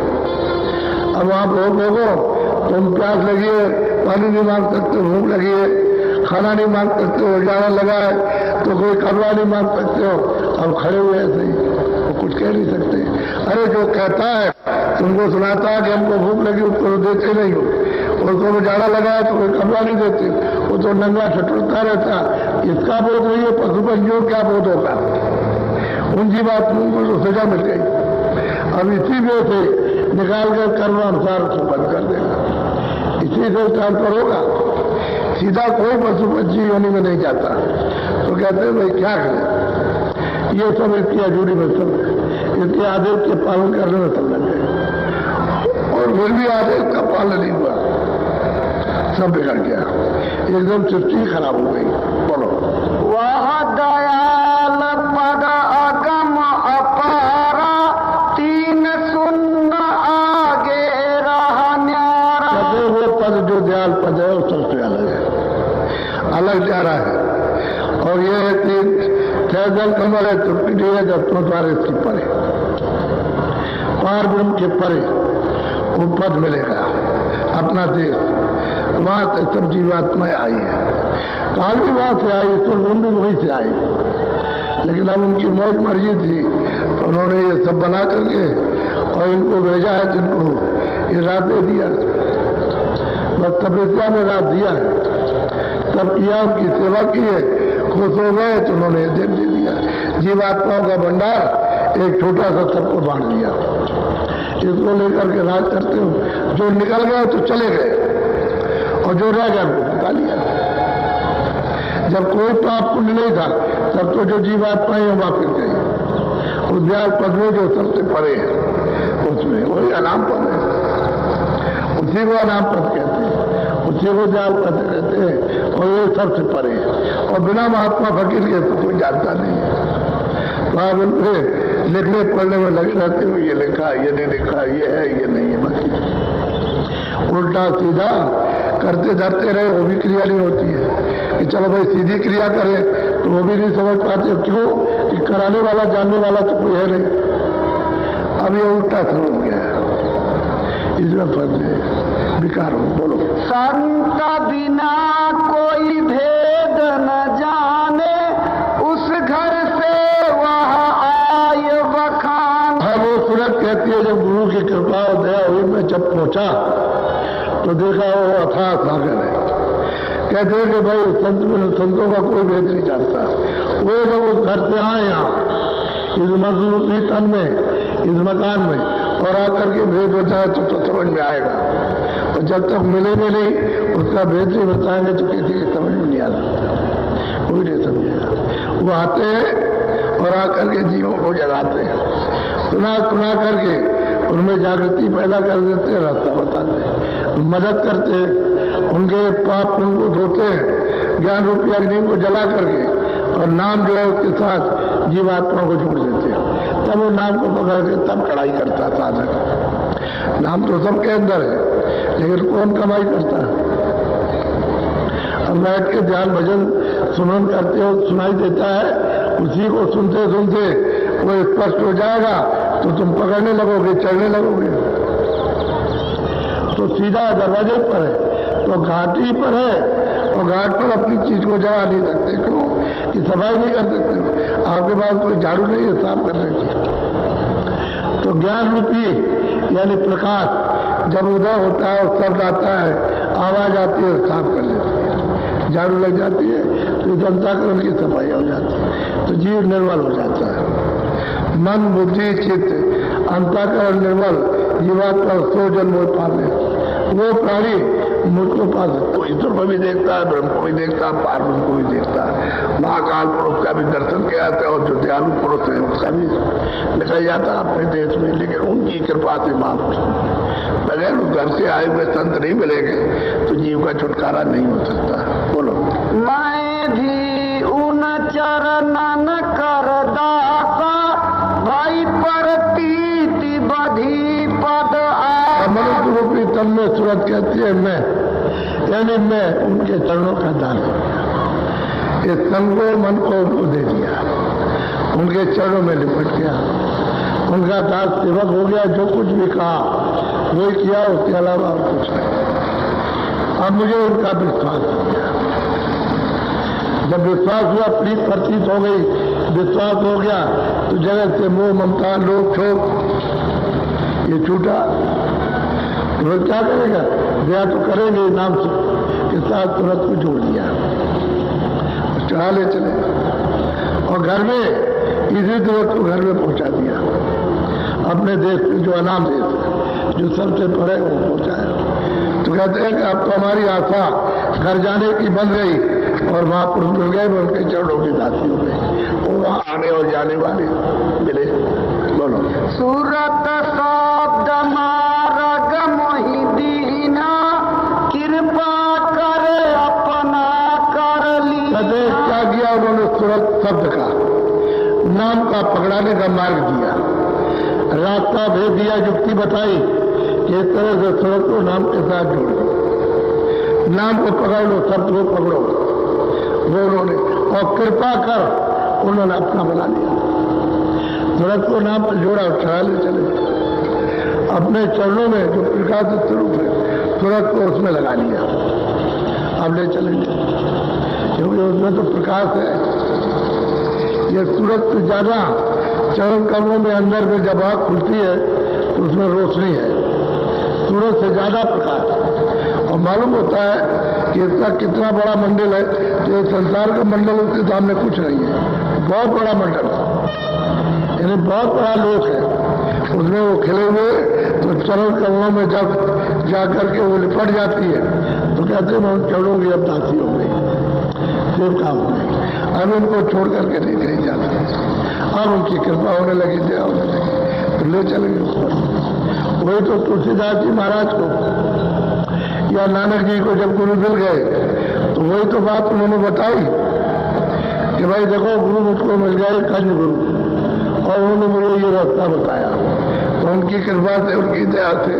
अब वहां भोग भोगो, तुम प्यास लगी है, पानी नहीं मांग सकते, भूख लगी है, खाना नहीं मांग सकते हो, जाना लगा है तो कोई कपड़ा नहीं मांग सकते हो, अब खड़े हुए ऐसे ही, तो कुछ कह नहीं सकते। अरे जो कहता है, तुमको सुनाता है कि हमको भूख लगी, उसको देते नहीं हो, उसको जाड़ा लगा है तो कोई कपड़ा नहीं देते, वो तो नंगा छटकता रहता। इसका बोध नहीं है, पशु पंछियों क्या बोध होता, उनकी बात उनको तो सजा मिल गई। अब इसी में से निकाल कर कर्म अनुसार उसको बंद कर देगा, इसी से ट्रांसफर होगा। सीधा कोई पशु पंछी योनि में नहीं जाता। तो कहते हैं भाई क्या करें, ये सब इसकी हजूरी में सब, इसके आदेश के पालन करने में सब लग गए, और फिर भी आदेश का पालन नहीं हुआ, सब बिगड़ गया, एकदम सृष्टि खराब हो गई। बोलो वह दयाल पद अगम अपारा, तीन सुन्न आगे रहा न्यारा। वो पद जो दयाल पद है वो सबसे अलग जा रहा है। और ये है तीन जल कमल है, त्रिपिटी है, दत्तों द्वारा इसके परे, पार ब्रह्म के परे वो पद मिलेगा, अपना देश, वहां से सब जीवात्माएं आई है। काल भी वहां से आई, ईश्वर भी वहीं से आई, लेकिन अब उनकी मौत मर्जी थी तो उन्होंने ये सब बना करके और इनको भेजा है, जिनको ये रात दे दिया, बस तपस्या में रात दिया है, सब किया, उनकी सेवा की है, खुश हो गए तो उन्होंने दे दिया। जीवात्माओं का भंडार एक छोटा सा सबको बांट दिया, इसको लेकर के राज करते हो, जो निकल गए तो चले गए और जो रह गया उनको निकाल लिया। जब कोई पाप पुण्य नहीं था तब तो जो जीवात्माएं वापिस गई, उद्यान पद में जो सबसे परे है उसमें वही अनाम पद है, उसी को अनाम पद कहते हैं, उसी को दयाल पद कहते हैं, और ये सबसे परे है। और बिना महात्मा फकीर के तो कोई जानता नहीं है। तो आप उनसे लिखने पढ़ने में लगे रहते हो, ये लिखा, ये नहीं लिखा, ये है, ये नहीं है, बस उल्टा सीधा करते धरते रहे, वो भी क्रिया नहीं होती है। कि चलो भाई सीधी क्रिया करें तो वो भी नहीं समझ पाते, क्यों कि कराने वाला जानने वाला तो कोई है नहीं। अब ये उल्टा समझ गया, इसमें फंस गए, बेकार हो। बोलो। संत बिना कोई भेद न जाने, उस घर से वह आय बखान। हाँ, वो सूरत कहती है जब गुरु की कृपा और दया हुई, मैं जब पहुंचा तो देखा वो अथाह सागर है। कहते हैं कि भाई संतों का कोई भेद नहीं जानता। वो जब उस घर से आए यहाँ इस मजदूरी तन में, इस मकान में, और आकर के भेद बताया तो समझ में आएगा। और जब तक मिलेंगे नहीं, उसका भेद नहीं बताएंगे तो किसी की समझ में नहीं आता, कोई नहीं समझेगा। वो आते हैं और आकर के जीवों को जगाते हैं, सुना करके उनमें जागृति पैदा कर देते हैं, रास्ता बताते हैं, मदद करते हैं, उनके पाप उनको धोते हैं, ज्ञान रूपी अग्नि को जला करके, और नाम जो है उसके साथ जीवात्मा को जोड़ देते हैं। तब वो नाम को पकड़ के तब कड़ाई करता साधक। नाम तो सबके अंदर है, लेकिन कौन कमाई करता है? अब बैठ के ध्यान भजन सुमन करते हो, सुनाई देता है, उसी को सुनते सुनते वो स्पष्ट हो जाएगा तो तुम पकड़ने लगोगे, चढ़ने लगोगे। तो सीधा दरवाजे पर है, तो घाटी पर है, और घाट पर अपनी चीज को जगा नहीं सकते। क्यों? कि सफाई नहीं कर सकते, आपके पास कोई झाड़ू नहीं है साफ करने की। तो ज्ञान रूपी यानी प्रकाश जब उदय होता है और शब्द आता है, आवाज आती है, साफ कर लेती है, झाड़ू लग जाती है, तो अंतःकरण की सफाई हो जाती है, तो जीव निर्मल हो जाता है। मन बुद्धि चित्त अंतःकरण निर्मल, जीवात्मा सो जन्म पाले। वो प्राणी मुझको पा सकता, ईश्वर को भी देखता है, ब्रह्म को भी देखता है, पार्वती को भी देखता है, महाकाल पुरुष का भी दर्शन किया जाता है, और जो दयालु पुरुष है उसका भी निकल जाता है अपने देश में। लेकिन उनकी कृपा से महापुरुष, बगैर घर से आए हुए संत नहीं मिलेंगे तो जीव का छुटकारा नहीं हो सकता। बोलो। मैं भी उन चरणन कर दासा, भाई प्रतीति बधी पद मनुष्य रूपी तन में सूरत कहती है मैं, यानी मैं उनके चरणों का दान किया, इस तन को मन को उनको दे दिया, उनके चरणों में लिपट गया, उनका दास सेवक हो गया। जो कुछ भी कहा वही किया, उसके अलावा और कुछ नहीं। अब मुझे उनका विश्वास हो गया। जब विश्वास हुआ, प्रीत प्रतीत हो गई, विश्वास हो गया, तो जगत से मोह ममता लोभ क्षोभ ये छूटा। तो क्या करेगा? दया तो करेंगे, नाम के साथ तुरंत को जोड़ दिया, चढ़ा ले चले, और घर में इसी तुरंत को घर में पहुंचा दिया। अपने देश में जो अनाम देश है, जो सबसे परे वो पहुंचाया। तो कहते हैं कि अब तो हमारी आशा घर जाने की बन गई, और महापुरुष मिल गए, उनके चरणों की दासी हो गई, वो वहां आने और जाने वाले मिले। बोलो। सूरत शब्द मार्ग मोहि दीना, कृपा करे अपना कर ली। क्या किया उन्होंने? सूरत शब्द का, नाम का पकड़ाने का मार्ग दिया, रास्ता भेज दिया, युक्ति बताई कि इस तरह से सूरत को नाम के साथ जोड़ दो, नाम को पकड़ लो, शब्द को पकड़ो, वो उन्होंने, और कृपा कर उन्होंने अपना बना लिया। सूरत को नाम पर जोड़ा और चढ़ा ले चले, अपने चरणों में जो प्रकाश स्वरूप है सूरत को उसमें लगा लिया। अब ले चलेंगे, क्योंकि उसमें तो प्रकाश है। ये सूरत से ज्यादा चरण कमरों में अंदर में जब आग खुलती है तो उसमें रोशनी है, सूरत से ज्यादा प्रकाश। और मालूम होता है कि इसका कितना बड़ा मंडल है, तो संसार का मंडल उसके सामने कुछ नहीं है, बहुत बड़ा मंडल, यानी बहुत बड़ा लोक है, उसमें वो खिले हुए। तो चरण कमलों में जब जाकर के वो लिपट जाती है तो कहते हैं मैं चरणों की अब दासी हो गई, सिर्फ काम हो गई, अब उनको छोड़ करके नहीं कहीं जाते। अब उनकी कृपा होने लगी, दया होने लगी, तो ले चलेंगे ऊपर। वही तो तुलसीदास जी महाराज को या नानक जी को जब गुरु मिल गए तो वही तो बात उन्होंने बताई कि भाई देखो गुरु मुझको मिल गए, कंज गुरु, और उन्होंने मुझे ये रास्ता बताया। तो उनकी कृपा से, उनकी दया से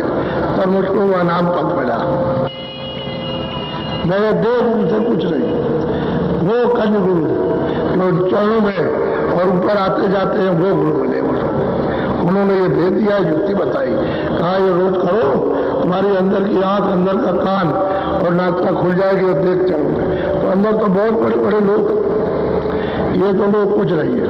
तब मुझको वह नाम पद मिला। मेरे देश उनसे कुछ नहीं, वो कंज गुरु जो चरणों में और ऊपर आते जाते हैं वो गुरु मिले उन्होंने ये भेज दिया, युक्ति बताई, कहा ये रोज करो, तुम्हारी अंदर की आंख, अंदर का कान और नाक खुल जाएगी और देख चलोगे। तो अंदर तो बहुत बड़े बड़े लोग, ये तो लोग कुछ नहीं है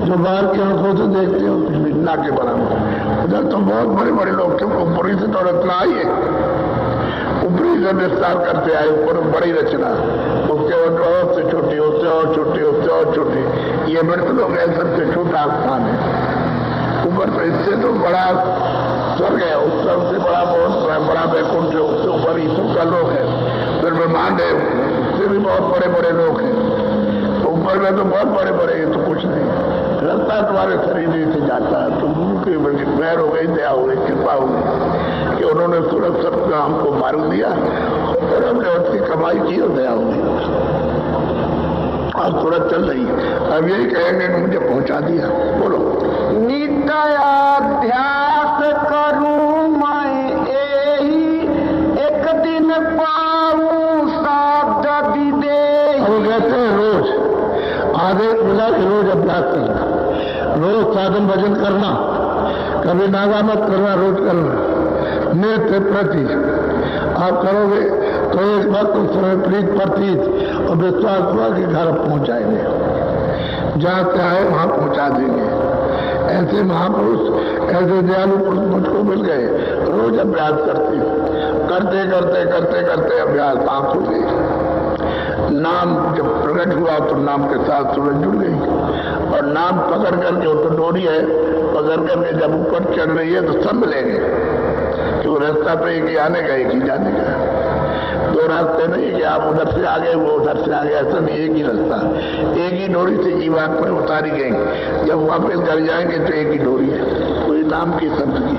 जो बाहर की आंखों से देखते हो, कुछ भी ना के बराबर। उधर तो बहुत बड़े बड़े लोग थे, ऊपरी से तो रचना आई है, ऊपरी से विस्तार करते आए, ऊपर बड़ी रचना, उसके और से छोटी, उससे और छोटी, उससे और छोटी, ये मृत लोग है सबसे छोटा स्थान है। ऊपर तो इससे तो बड़ा स्वर्ग है, उस सबसे बड़ा बहुत बड़ा वैकुंठ है, उससे ऊपर ईश्वर का लोक है, फिर ब्रह्मांड है, उससे भी बहुत बड़े बड़े लोग हैं, ऊपर में तो बहुत बड़े बड़े हैं, तो कुछ नहीं रास्ता तुम्हारे शरीर से जाता है। तो गुरु की पैर हो गई, दया हो गई, कृपा हो गई कि उन्होंने तुरंत सबका हमको मालूम दिया और हमने उसकी कमाई की और दया हो गई और तुरंत चल रही है। अब यही कहेंगे मुझे पहुंचा दिया। बोलो। नित्याध्यास करूं मैं यही, एक दिन पाऊं शब्द विदे। वो कहते हैं रोज आदेश मिला कि रोज अभ्यास करना, रोज साधन भजन करना, कभी नागा मत करना, रोज करना, नित्य प्रति आप करोगे तो एक वक्त उस समय प्रीत प्रतीत और विश्वास हुआ कि घर पहुंच जाएंगे, जहां से आए वहां पहुंचा देंगे। ऐसे महापुरुष, ऐसे दयालु पुरुष मुझको मिल गए। रोज अभ्यास करते करते करते करते करते अभ्यास आंख हो गई। नाम जब प्रकट हुआ तो नाम के साथ सूरज जुड़ गई और नाम पकड़ करके, वो तो डोरी है, पकड़ करके जब ऊपर चढ़ रही है तो सब मिलेंगे, क्यों रास्ता पे एक ही आने का, एक ही जाने का, दो रास्ते नहीं कि आप उधर से आ गए वो उधर से आ गए, ऐसा नहीं, एक ही रास्ता, एक ही डोरी से जीवात्मा उतारी गई। जब वापस घर जाएंगे तो एक ही डोरी है, कोई नाम की शब्द की।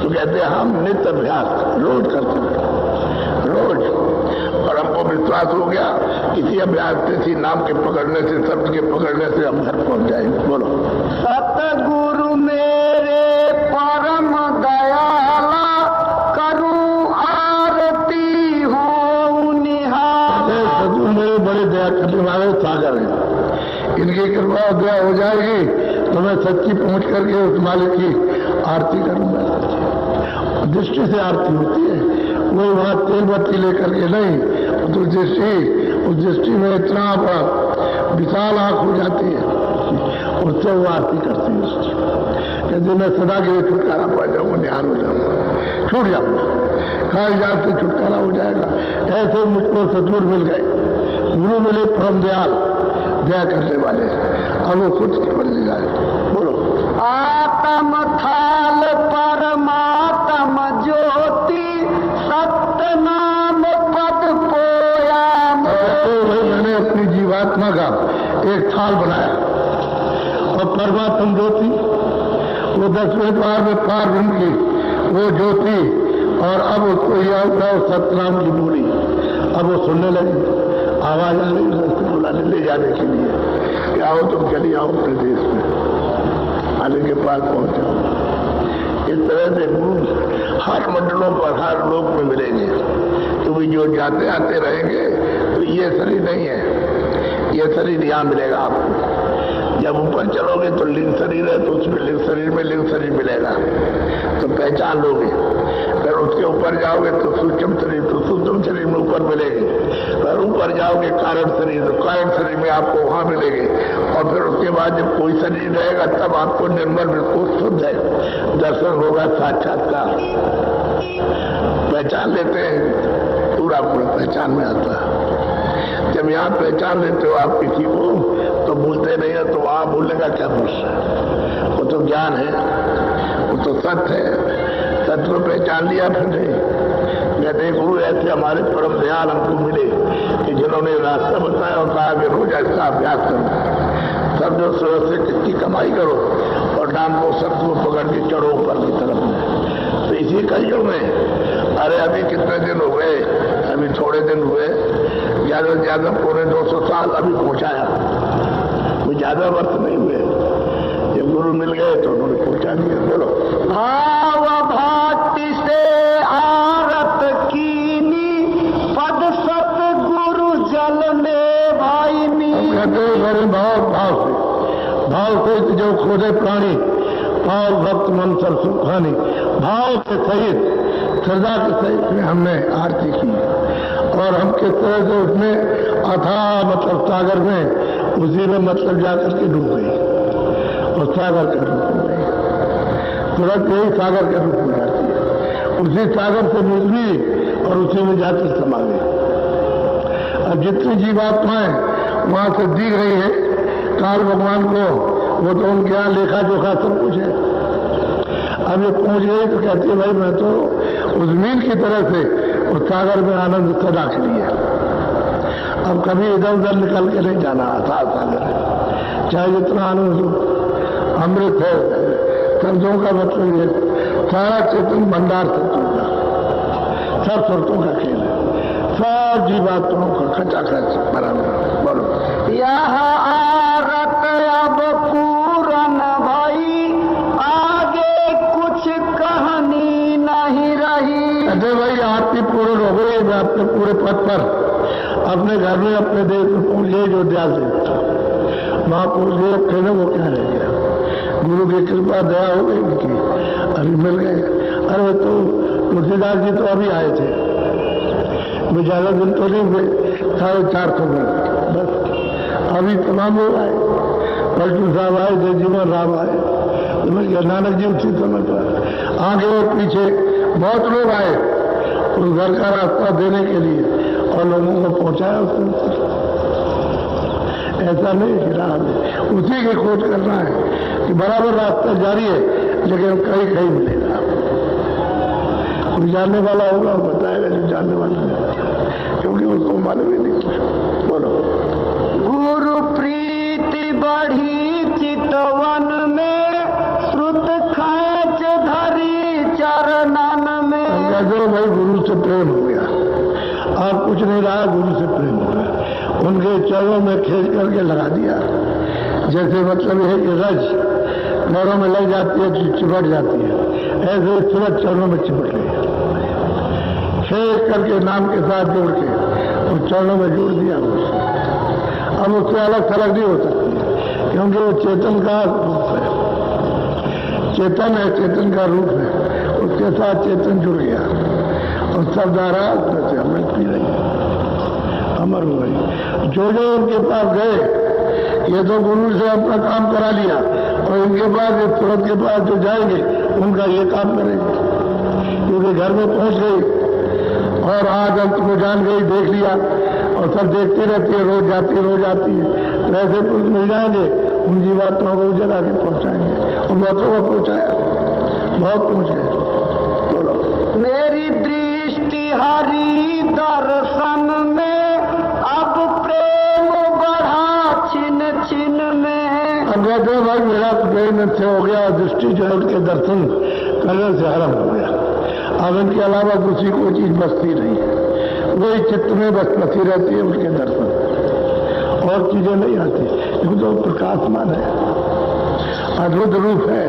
तो कहते हैं हम नित्य अभ्यास रोज करते हैं, रोज, और हमको विश्वास हो गया इसी अभ्यास से, इसी नाम के पकड़ने से, शब्द के पकड़ने से हम घर पहुंच जाएंगे। बोलो। सतगुरु मेरे परम दयाला, करूं आरती हो निहाल। सतगुरु मेरे बड़े दया करने वाले सागर हैं, इनकी कृपा और दया हो जाएगी तो मैं सच्ची पहुंच करके उस मालिक की आरती करूंगा। दृष्टि से आरती होती है, कोई वहां तेल बत्ती लेकर के नहीं, तो दृष्टि, उस दृष्टि में इतना बड़ा विशाल आंख हो जाती है, उससे वो आरती करती है। यदि मैं सदा के लिए छुटकारा पा जाऊंगा, निहार हो जाऊंगा, छूट जाऊंगा, कागजात से छुटकारा हो जाएगा। ऐसे मुझको सतगुरु मिल गए, गुरु मिले परम दयाल, दया करने वाले, अब वो खुद बदल जाए। बोलो। आत्म थाल परमात्म ज्योति, सत्य नाम पद पोया। तो भाई मैंने अपनी जीवात्मा का एक थाल बनाया और परमात्म ज्योति, वो 10वें द्वार में पार ब्रह्म की वो ज्योति, और अब उसको यह सतनाम की बोली, अब वो सुनने लगी, आवाज आ रही है बुलाने ले जाने के लिए कि आओ तुम चली आओ अपने देश में, आने के पास पहुंचो। इस तरह से गुरु हर मंडलों पर, हर लोक में मिलेंगे, क्योंकि जो जाते आते रहेंगे तो ये शरीर नहीं है, ये शरीर यहाँ मिलेगा आपको। जब ऊपर चलोगे तो लिंग शरीर है, तो उसमें लिंग शरीर में लिंग शरीर मिलेगा, तो पहचान लोगे। फिर उसके ऊपर जाओगे तो सूक्ष्म शरीर, तो सूक्ष्म शरीर में ऊपर मिलेंगे। फिर ऊपर जाओगे कारण शरीर, तो कारण शरीर में आपको वहां मिलेंगे। और फिर उसके बाद जब कोई शरीर रहेगा तब आपको निर्मल बिल्कुल शुद्ध है दर्शन होगा, साक्षात्कार पहचान लेते हैं, पूरा पूरा पहचान में आता है। जब यहाँ पहचान लेते हो आप किसी को तो भूलते नहीं है, तो वहां भूलने का क्या प्रश्न, वो तो ज्ञान है, वो तो सत्य है। सत्य को पहचान लिया फिर नहीं कहते गुरु ऐसे हमारे परम दयाल हमको मिले कि जिन्होंने रास्ता बताया और कहा कि रोज ऐसा अभ्यास करो, सब जो सूरज से कितनी कमाई करो और नाम को शब्द को पकड़ के चढ़ो ऊपर की तरफ में। तो इसी कलयुग में, अरे अभी कितने दिन हो गए, अभी थोड़े दिन हुए, ज्यादा से ज्यादा 250 साल अभी पहुंचाया, कोई ज्यादा वर्ष नहीं हुए। जब गुरु मिल गए तो उन्होंने पहुंचा दिया। बोलो। भाव भक्ति से आरत कीनी, पद सत गुरु जल में भाईनी। कहते हैं भाव भाव से, भाव सहित जो खोदे प्राणी, पाव भक्त मन सर सुखानी। भाव के सहित, श्रद्धा के सहित में हमने आरती की और हम किस तरह से उसमें अथाह मतलब सागर में, उसी में मतलब जाकर के डूब गई और सागर का रूप हो गई। तुरंत यही सागर का रूप हो जाती है, उसी सागर से निकली और उसी में जाकर समा गई। अब जितनी जीवात्माएं वहां से दिख रही है काल भगवान को, वो तो उनके यहाँ लेखा जोखा सब कुछ है। अब ये पहुंच गई तो कहती है भाई मैं तो उस मीन की तरह से उस सागर में आनंद सदा के लिए, अब कभी इधर उधर निकल के नहीं जाना। अथाह सागर है, चाहे जितना आनंद अमृत है। संतों का मतलब ये सारा चेतन भंडार संतों का, सब संतों का खेल है, सब जीवात्माओं का खचाखच बराबर। बोलो यह आरत अब पूरन भई, आगे कुछ कहानी नहीं रही। अरे भाई आरती पूर्ण हो गई, मैं अपने पूरे पद पर अपने घर में अपने देश में पहुंच गए, जो दयाल देव वहां पहुंच गए। अब कहने वो क्या रह गया, गुरु की कृपा दया हो गई उनकी, अभी मिल गए। अरे तो तुलसीदास जी तो अभी आए थे, वो ज्यादा दिन तो नहीं हुए, 450 मिनट बस। अभी तमाम लोग आए, पलटू साहब आए, जय जीवन राम आए, समझ गया, नानक जी उसी समय पर आगे और पीछे बहुत लोग आए उस घर का रास्ता देने के लिए और लोगों को पहुंचाया उसने। ऐसा नहीं कि राह में उसी की खोज करना है कि बराबर रास्ता जारी है, लेकिन कहीं कहीं मिलेगा। कोई जानने वाला होगा बताएगा, जो जानने वाला नहीं, क्योंकि उसको मालूम ही नहीं कुछ। बोलो गुरु प्रीति बढ़ी चितवन में, श्रुत खैच धरी चरणन में। कहते भाई गुरु से प्रेम हो गया, आप कुछ नहीं रहा, गुरु से प्रेम हो गया, उनके चरणों में खींच करके लगा दिया। जैसे मतलब है कि रज पैरों में लग जाती है तो चिपट जाती है, ऐसे तुरंत चरणों में चिपट गई, खींच करके नाम के साथ जोड़ के उस चरणों में जोड़ दिया उसको। अब उससे अलग थलग नहीं हो सकती, क्योंकि वो चेतन का रूप है, चेतन है, चेतन का रूप है, उसके साथ चेतन जुड़ गया और सब धारा उसमें से अमृत पी रही है, अमर हो गई। जो जो उनके पास गए, ये तो गुरु से अपना काम करा लिया, और इनके पास इस तुरंत के पास जो जाएंगे उनका ये काम करेंगे, क्योंकि घर में पहुंच गई और आज अंत को जान गई, देख लिया, और सब देखती रहती है, रोज जाती है। तो ऐसे पुरुष मिल जाएंगे, उन जीवात्माओं को जगह के पहुंचाएंगे, और बहुतों को पहुंचाया, बहुत पहुंच गए। बोलो मेरी दृष्टि हरि दर्शन में, अब प्रेम बढ़ा छिन छिन में। अब कहते भाई मेरा प्रेम से हो गया, दृष्टि जो है उनके दर्शन करने से आरम्भ हो गया। अब इनके अलावा दूसरी कोई चीज बसती नहीं है, वही चित्त में बस बसी रहती है उनके दर्शन, और चीजें नहीं आती, क्योंकि तो प्रकाशमान है, अद्भुत रूप है,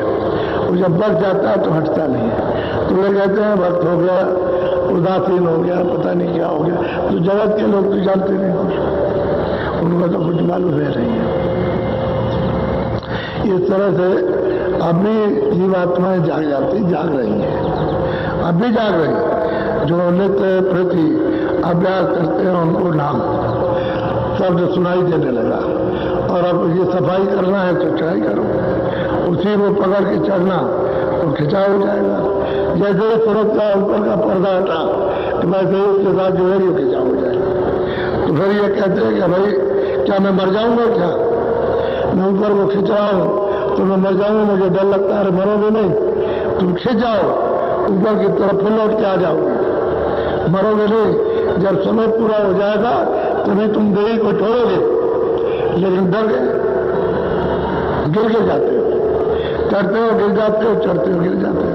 वो जब बढ़ जाता है तो हटता नहीं है। तो लोग कहते हैं भक्त हो गया, उदासीन हो गया, पता नहीं क्या हो गया, तो जगत के लोग तो जानते नहीं कुछ, उनको तो कुछ मालूम है नहीं है। इस तरह से अभी जीवात्माएं जाग रही हैं, अब भी जाग रही हैं। जो नित्य प्रति अभ्यास करते हैं उनको नाम शब्द सुनाई देने लगा, और अब ये सफाई करना है तो चढ़ाई करो, उसी को पकड़ के चढ़ना तो खिंचाव हो जाएगा। जैसे तुरंत का ऊपर का पर्दा हटा तो वैसे ही उसके साथ जो है ये खिंचाव हो जाएगा। तो फिर ये कहते हैं कि भाई क्या मैं मर जाऊंगा, क्या मैं ऊपर को खिंचाऊं तो मैं मर जाऊंगा, मुझे डर लगता है। मरोगे नहीं, तुम खिंच जाओ ऊपर की तरफ, फिर लौट के आ जाओगे, मरोगे नहीं। जब समय पूरा हो जाएगा तभी तुम देही को छोड़ोगे, लेकिन डर गए, गिर के जाते हो, चढ़ते हो गिर जाते हो, चढ़ते हो गिर जाते हो,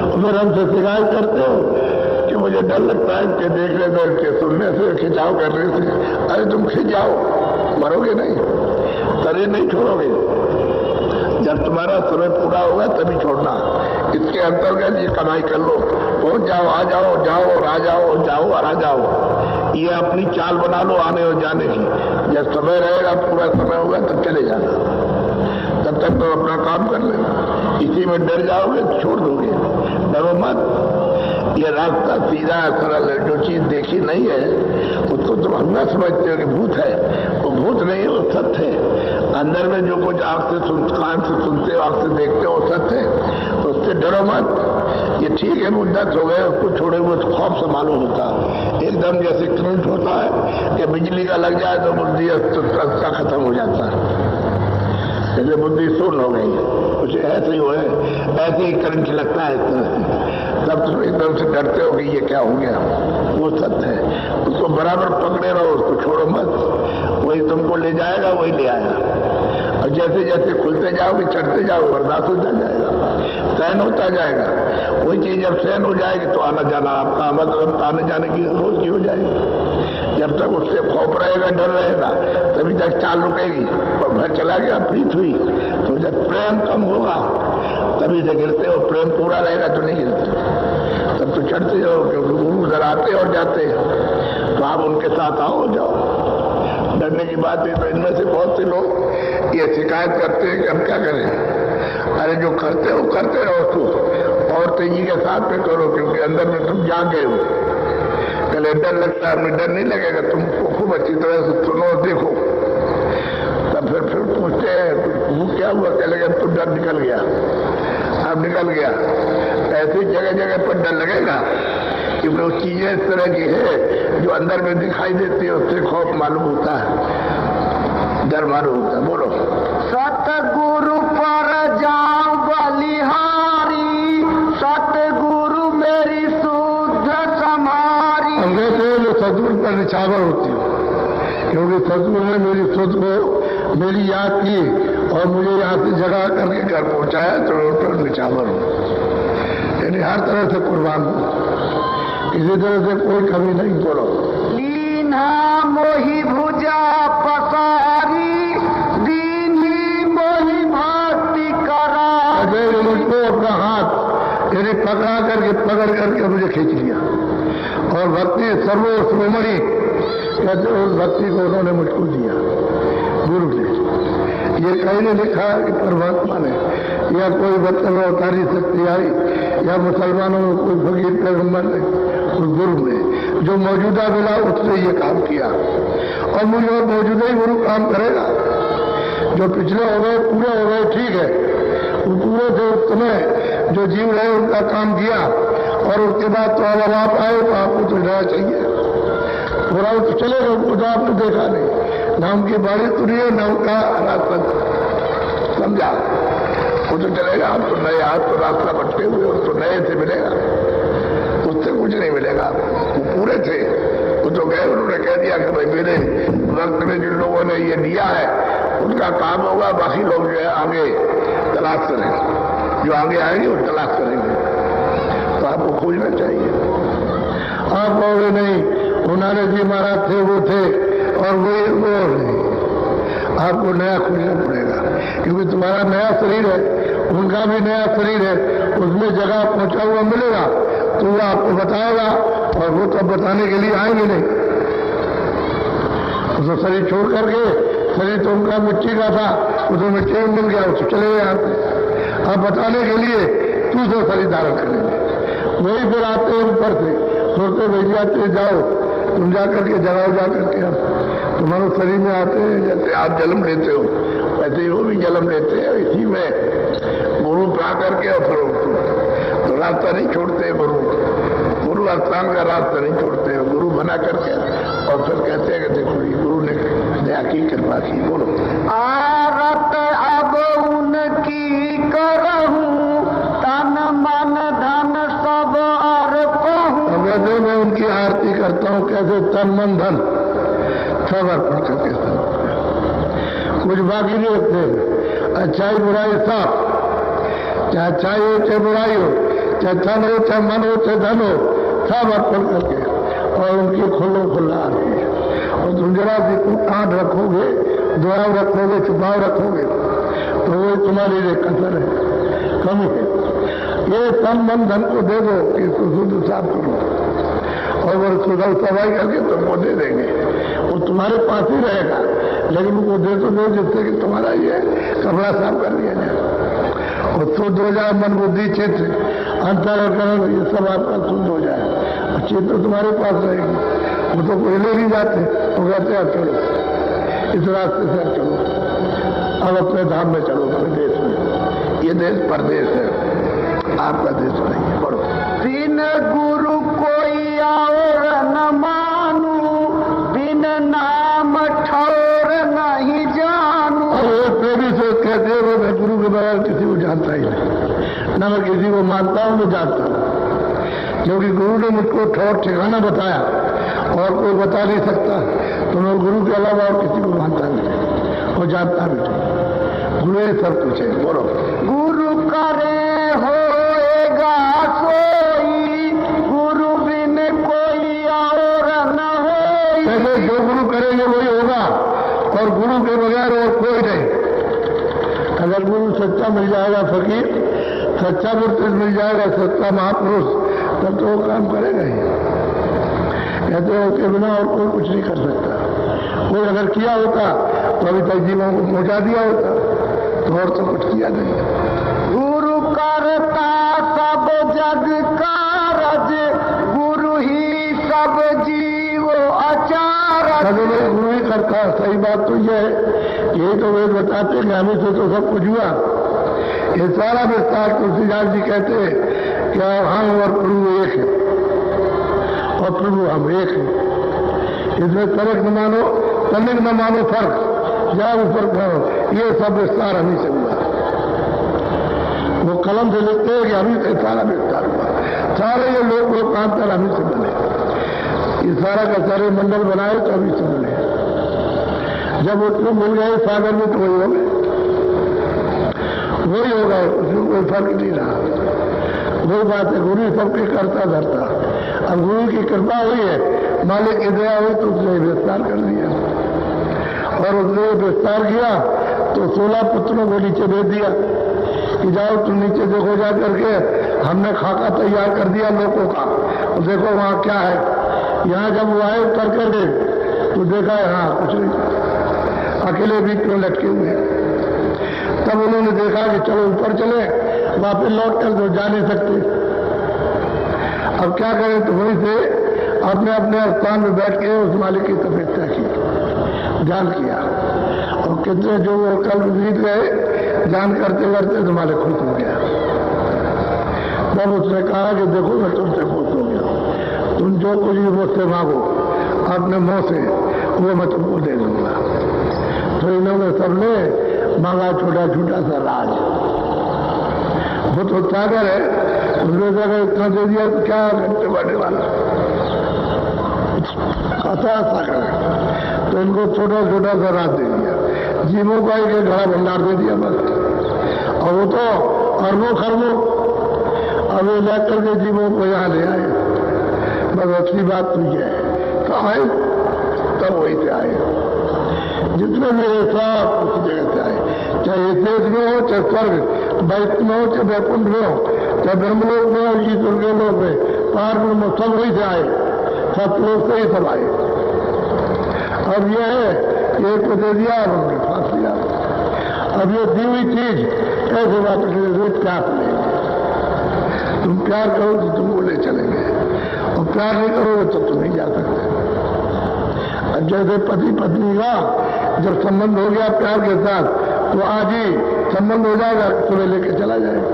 और फिर हमसे शिकायत करते हो कि मुझे डर लगता है इनके देखने से, इनके सुनने से, खिंचाव करने से। अरे तुम खिंच जाओ, मरोगे नहीं, शरीर नहीं छोड़ोगे। जब तुम्हारा समय पूरा होगा तभी छोड़ना। इसके अंतर्गत ये कमाई कर लो, पहुंच जाओ, आ जाओ, जाओ और आ जाओ, जाओ और आ जाओ। ये अपनी चाल बना लो आने और जाने की। जब समय रहेगा, पूरा समय होगा तब चले जाना, तब तक तो अपना काम कर लेना। इसी में डर जाओगे तो छोड़ दोगे, डरो मत। ये रास्ता सीधा सरल है। जो चीज देखी नहीं है उसको तुम हमला समझते हो कि भूत है, वो भूत नहीं है, वो सत्य है। अंदर में जो कुछ आंख से कान से सुनते हो, आंख से देखते हो, वो सत्य है, तो उससे डरो मत। ये ठीक है, मुद्दत हो गए, उसको छोड़े हुए तो खौफ से मालूम होता है। एकदम जैसे करंट होता है कि बिजली का लग जाए तो बुद्धि रास्ता खत्म हो जाता है, जैसे बुद्धि शून्य हो गई, कुछ ऐसे ही हो, ऐसे ही करंट लगता है इस तरह से। तब तुम एकदम से डरते हो कि ये क्या हो गया, वो सत्य है। उसको बराबर पकड़े रहो, उसको छोड़ो मत। वही तुमको ले जाएगा, वही ले आएगा। और जैसे जैसे खुलते जाओगे, चढ़ते जाओ, बर्दाश्त होता जाएगा, सहन होता जाएगा। वही चीज जब सहन हो जाएगी तो आना जाना आपका मतलब आने जाने की रोज की हो जाएगी। जब तक उससे खौफ रहेगा, डर रहेगा, तभी तक चाल रुकेगी। और घर चला गया, प्रीत हुई, तो जब प्रेम कम होगा तभी से गिरते हो। प्रेम पूरा रहेगा तो नहीं गिरते, तब तो चढ़ते जाओ, क्योंकि गुरु उधर आते और जाते हैं, तो आप उनके साथ आओ जाओ। डरने की बात है। तो इनमें से बहुत से लोग ये शिकायत करते हैं कि हम क्या करें। अरे जो करते हो करते रहो, तो और तेजी के साथ में करो, क्योंकि अंदर में तुम जाग गए हो। पहले डर लगता है, हमें डर नहीं लगेगा। तुमको खूब अच्छी तरह से सुनो, देखो, तब फिर पूछते हैं वो क्या हुआ, कह लगे तो डर निकल गया, अब निकल गया। ऐसी जगह जगह पर डर लगेगा, क्योंकि वो चीजें इस तरह की है जो अंदर में दिखाई देती है, उससे खौफ मालूम होता है, डर मालूम होता है। बोलो। सतगुरु पर जाऊं बलिहारी, सतगुरु मेरी शुद्ध समारी। हम कहते हैं जो सतगुरु पर निछावर होती है, क्योंकि सतगुरु ने मेरी शुद्ध को मेरी याद की और मुझे यहाँ से जगा करके घर पहुंचाया, तो उन पर निछावर हूँ, यानी हर तरह से कुर्बान हूँ, किसी तरह से कोई कमी नहीं। बोलो। लीना मोहि भुजा पसारी, दीनी मोहि भक्ति करा। अजय मुझको अपना हाथ यानी पकड़ करके मुझे खींच लिया, और भक्ति सर्वोत्तमणि कहते उस भक्ति को उन्होंने मुझको दिया, गुरु ने। ये कहीं नहीं लिखा कि परमात्मा ने या कोई मतलब अवतारी शक्ति आई या मुसलमानों में कोई फकीर पैगंबर ने, उस गुरु ने जो मौजूदा मिला उसने ये काम किया, और मुझे और मौजूदा ही गुरु काम करेगा। जो पिछले हो गए पूरे हो गए, ठीक है, वो पूरे थे उस समय जो जीव रहे उनका काम किया, और उसके बाद तो अब आप आए तो आपको तो रहना चाहिए। थोड़ा तो चलेगा, वो तो आपने देखा नहीं, ना उनकी बाड़ी तुरी है, ना उनका रास्ता समझा, वो तो चलेगा। आप तो नए हाथ तो रास्ता बटते हुए हो, तो नए से मिलेगा, उससे कुछ नहीं मिलेगा। वो पूरे थे, वो तो गए, उन्होंने कह दिया कि भाई मेरे वक्त में जिन लोगों ने ये दिया है उनका काम होगा, बाकी लोग जो है आगे तलाश करेंगे, जो आगे आएंगे वो तलाश करेंगे। तो आपको खोजना चाहिए। आप कहोगे नहीं उन्होंने जी महाराज थे, वो थे, और वो नहीं, आपको नया खोजना पड़ेगा, क्योंकि तुम्हारा नया शरीर है, उनका भी नया शरीर है, उसमें जगह पहुंचा हुआ मिलेगा तो वो आपको बताएगा, और वो तब बताने के लिए आएंगे नहीं। तो शरीर छोड़ करके, शरीर तो उनका मिट्टी का था, उसे मिट्टी में मिल गया, उसको चले गए आप। अब बताने के लिए दूसरा शरीर धारण करेंगे, वही फिर आते हैं ऊपर से, सोचते भेज जाते जाओ, तुम जा करके जगाओ, जा करके अब तुम्हारे शरीर में आते हैं। जैसे आप जन्म लेते हो वैसे ही वो भी जन्म लेते हैं, इसी में गुरु पा करके, और फिर तो रास्ता नहीं छोड़ते। गुरु अस्थान का रास्ता नहीं छोड़ते, गुरु बना करके, और फिर कहते हैं कि देखो गुरु ने दया की, कृपा की। बोलो। आरत अब उनकी करहूं, तन मन धन सब अर्पहूं। कहते मैं उनकी आरती करता हूँ, कैसे तन मन धन सब अर्पण करके, कुछ बाकी नहीं रखते। अच्छाई बुराई सब, चाहे अच्छाई हो चाहे बुराई हो, चाहे धन हो चाहे मन हो चाहे धन हो, सब अर्पण करके, और उनकी खुल्ला आरती। और तुम जरा आंख रखोगे, दुआव रखोगे, छुपाव रखोगे, तो वो तुम्हारी लिए कसर है, कमी है। ये तन मन धन को दे दो कि इसको शुद्ध साफ करो, और वो सुधर सफाई करके तुमको दे देंगे, वो तुम्हारे पास ही रहेगा, लेकिन उनको दे तो दो जिससे कि तुम्हारा ये कपड़ा साफ कर दिया जाए और शुद्ध हो जाए मन बुद्धि चित्त अंतःकरण, ये सब आपका शुद्ध हो जाए। चित्त तो तुम्हारे पास रहेगी, वो तो कोई ले नहीं जाते, वो कहते हैं चलो इस रास्ते से चलो, अब अपने धाम में चलो, अपने देश में। ये देश परदेश है, आपका देश नहीं है। पढ़ो। बिन गुरु कोई और न मानू, बिन नाम ठौर नहीं जानू। और वो प्रेमी से कहते हैं मैं गुरु के बगैर किसी को जानता ही नहीं, न मैं किसी को मानता हूं न जानता हूं, क्योंकि गुरु ने मुझको ठौर ठिकाना बताया और कोई बता नहीं सकता, तो मैं गुरु के अलावा और किसी को मानता नहीं और जानता भी नहीं। गुरु ही सब कुछ है। बोलो। गुरु करे होएगा सोई, गुरु बिन कोई और न होई। पहले जो गुरु करेंगे वही होगा और गुरु के बगैर और कोई नहीं। अगर गुरु सच्चा मिल जाएगा, फकीर सच्चा मुर्शिद मिल जाएगा, सच्चा महापुरुष, तब तो वो काम करेगा ही। कहते हो उसके बिना और कोई कुछ नहीं कर सकता। कोई अगर किया होता तो अभी तक जीवों को पहुंचा दिया होता, तो और तो कुछ किया नहीं। गुरु करता सब जग कारज, गुरु ही सब जीव अचारज। गुरु ही करता। सही बात तो यह है, यही तो वेद बताते हैं, ज्ञानी से तो सब कुछ हुआ। ये सारा विस्तार तुलसीदास जी कहते हैं कि हम और प्रभु एक है और प्रभु हम एक है। इसमें तर्क न मानो, तनिक न मानो फर्क, जाओ ऊपर करो। ये सब विस्तार हमी से हुआ। वो कलम से लिखते हैं कि हमी से सारा विस्तार हुआ। सारे ये लोग लोकांतर हमी से बने, ये सारा का सारे मंडल बनाए तो हमी से बने। जब उसको मिल गए सागर में तो वही हो गए, वही होगा, उसमें कोई फर्क नहीं रहा। वही बात है, गुरु सबके करता धरता। अब गुरु की कृपा हुई है, मालिक की दया हुई तो उसने विस्तार कर दिया और उसने विस्तार किया तो 16 पुत्रों को नीचे भेज दिया कि जाओ तुम नीचे देखो जा करके, हमने खाका तैयार कर दिया लोगों का, और देखो वहां क्या है। यहाँ जब वो आए उतर कर दे तो देखा यहाँ कुछ नहीं, अकेले बीच में लटके हुए। तब उन्होंने देखा कि चलो ऊपर चले, वापस लौट कर तो जा नहीं सकते। अब क्या करें, तो वहीं से अपने अपने स्थान में बैठ के उस मालिक की तपस्या की, ध्यान किया, और कितने जो वो कल बीत गए ध्यान करते करते तो मालिक खुश हो गया। तब उसने कहा कि देखो मैं तुमसे खुश हो गया, तुम जो कुछ भी मुझसे मांगो अपने मुंह से वो मैं तुमको दे दूंगा। तो इन्होंने सबने मांगा छोटा छोटा सा राज। वो तो सागर है, उसने अगर इतना दे दिया तो क्या घंटे बढ़ने वाला, आता सागर है। तो इनको छोटा छोटा सा राज दे दिया, जीवों का एक घड़ा भंडार दे दिया बस। और वो तो अरबों खरबों अब ये लेकर के जीवों को यहाँ ले आए। बस अच्छी बात तो ये है, तो आए तब वहीं से आए, जितने मेरे साथ उस जगह से आए, चाहे देश में हो, चाहे स्वर्ग वैकुंठ में हो, चाहे वैकुंठ में हो, चाहे ब्रह्मलोक में हो, ईश्वर के लोक में, पहाड़ में, सब वहीं से आए, सब लोग से ही सब आए। अब यह है कि एक को दे दिया और उन्होंने फांस दिया। अब ये दी हुई चीज ऐसे वापस रोज प्यास लेंगे। तुम प्यार करो तो तुमको ले चलेंगे, और प्यार नहीं करोगे तो तुम नहीं जा सकते। जैसे पति पत्नी का जब संबंध हो गया प्यार के साथ, तो आज ही संबंध हो जाएगा, तुम्हें लेके चला जाएगा।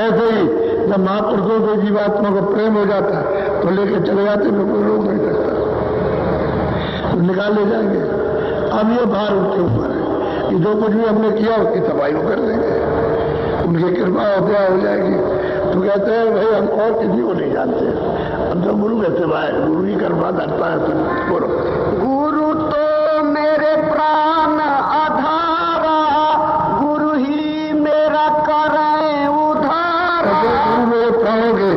ऐसे ही जब महापुरुषों को जीवात्मा को प्रेम हो जाता तो लेके चले जाते, तो कोई रोक नहीं सकता, तो निकाल ले जाएंगे। अब ये भार उनके ऊपर है कि जो कुछ भी हमने किया उसकी सफाई वो कर देंगे, उनकी कृपा होते हो जाएगी। तो कहते हैं भाई हम और किसी को नहीं जानते, हम तो गुरु के सिवाय, गुरु ही कृपा करता है। तो बोलो। गुरु तो मेरे प्राण आधारा, गुरु ही मेरा करे उधार। गुरु मेरे प्राणों के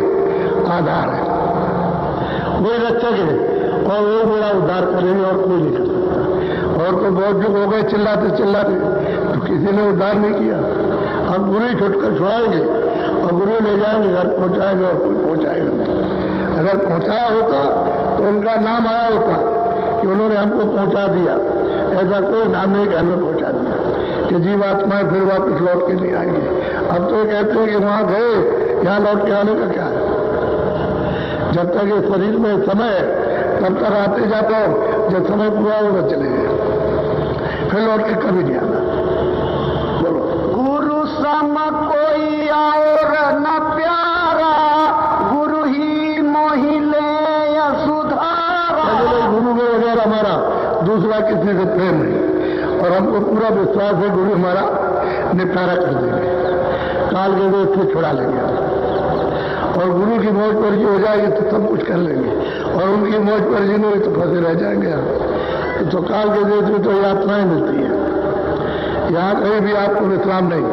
आधार है, वही रक्षक है और वो मेरा उद्धार करेंगे और कोई नहीं कर सकता। और तो बहुत जो हो गए चिल्लाते चिल्लाते, तो किसी ने उद्धार नहीं किया। हम गुरु ही छुटकर छुड़ाएंगे और गुरु ले जाएंगे, घर पहुंचाएंगे और कोई पहुंचाएगा नहीं। अगर पहुंचाया होता तो उनका नाम आया होता कि उन्होंने हमको पहुंचा दिया। ऐसा कोई नाम नहीं कि हमें पहुंचा दिया कि जीवात्माएं फिर वापस लौट के नहीं आएंगी। अब तो कहते हैं कि वहां गए, यहां लौट के आने का क्या है? जब तक ये शरीर में समय है तब तक आते जाता हो, जब समय पूरा होगा चले गए, फिर लौट के कभी नहीं आना। बोलो। गुरु सम कोई और न प्यारा, गुरु ही मोहिले सुधारा। गुरु के बगैर हमारा दूसरा किसी से प्रेम नहीं, और हमको पूरा विश्वास है गुरु हमारा निपटारा कर देंगे, काल के दोष से छुड़ा लेंगे। और गुरु की मौज पर हो जाएगी तो सब कुछ कर लेंगे, और उनकी मौज पर नहीं हुई तो फंसे रह जाएंगे। तो काल के देश में तो यात्राएं मिलती है, यहाँ कहीं भी आपको विश्राम नहीं,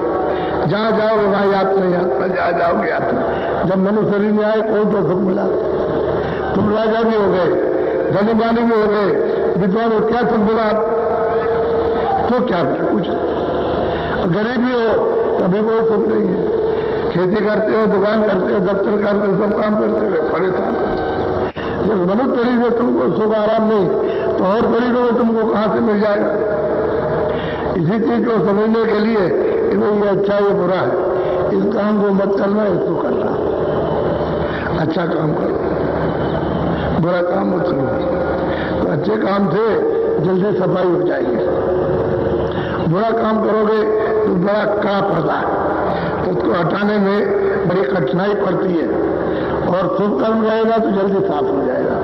जहाँ जाओगे वहाँ यात्रा यात्रा, जहाँ जाओगे यात्रा। जब मनुष्य शरीर में आए कौन तो सुख मिला? तुम राजा भी हो गए, धनी मानी भी हो गए, विद्वान हो, क्या सुख मिला? तो क्या मिला? कुछ। गरीब भी हो तभी कोई सुख नहीं है। खेती करते हो, दुकान करते हो, दफ्तर करते हो, सब काम करते हुए परेशान। जब मनुष्य शरीर में तुमको सुख आराम नहीं तो और शरीरों में तुमको कहां से मिल जाएगा? इसी चीज को समझने के लिए कि भाई ये अच्छा ये बुरा है, इस काम को मत करना, इसको करना। अच्छा काम करो, बुरा काम मत करो। तो अच्छे काम से जल्दी सफाई हो जाएगी। बुरा काम करोगे तो बड़ा कड़ा पड़ता है, तो उसको हटाने में बड़ी कठिनाई पड़ती है। और शुभ कर्म रहेगा तो जल्दी साफ हो जाएगा।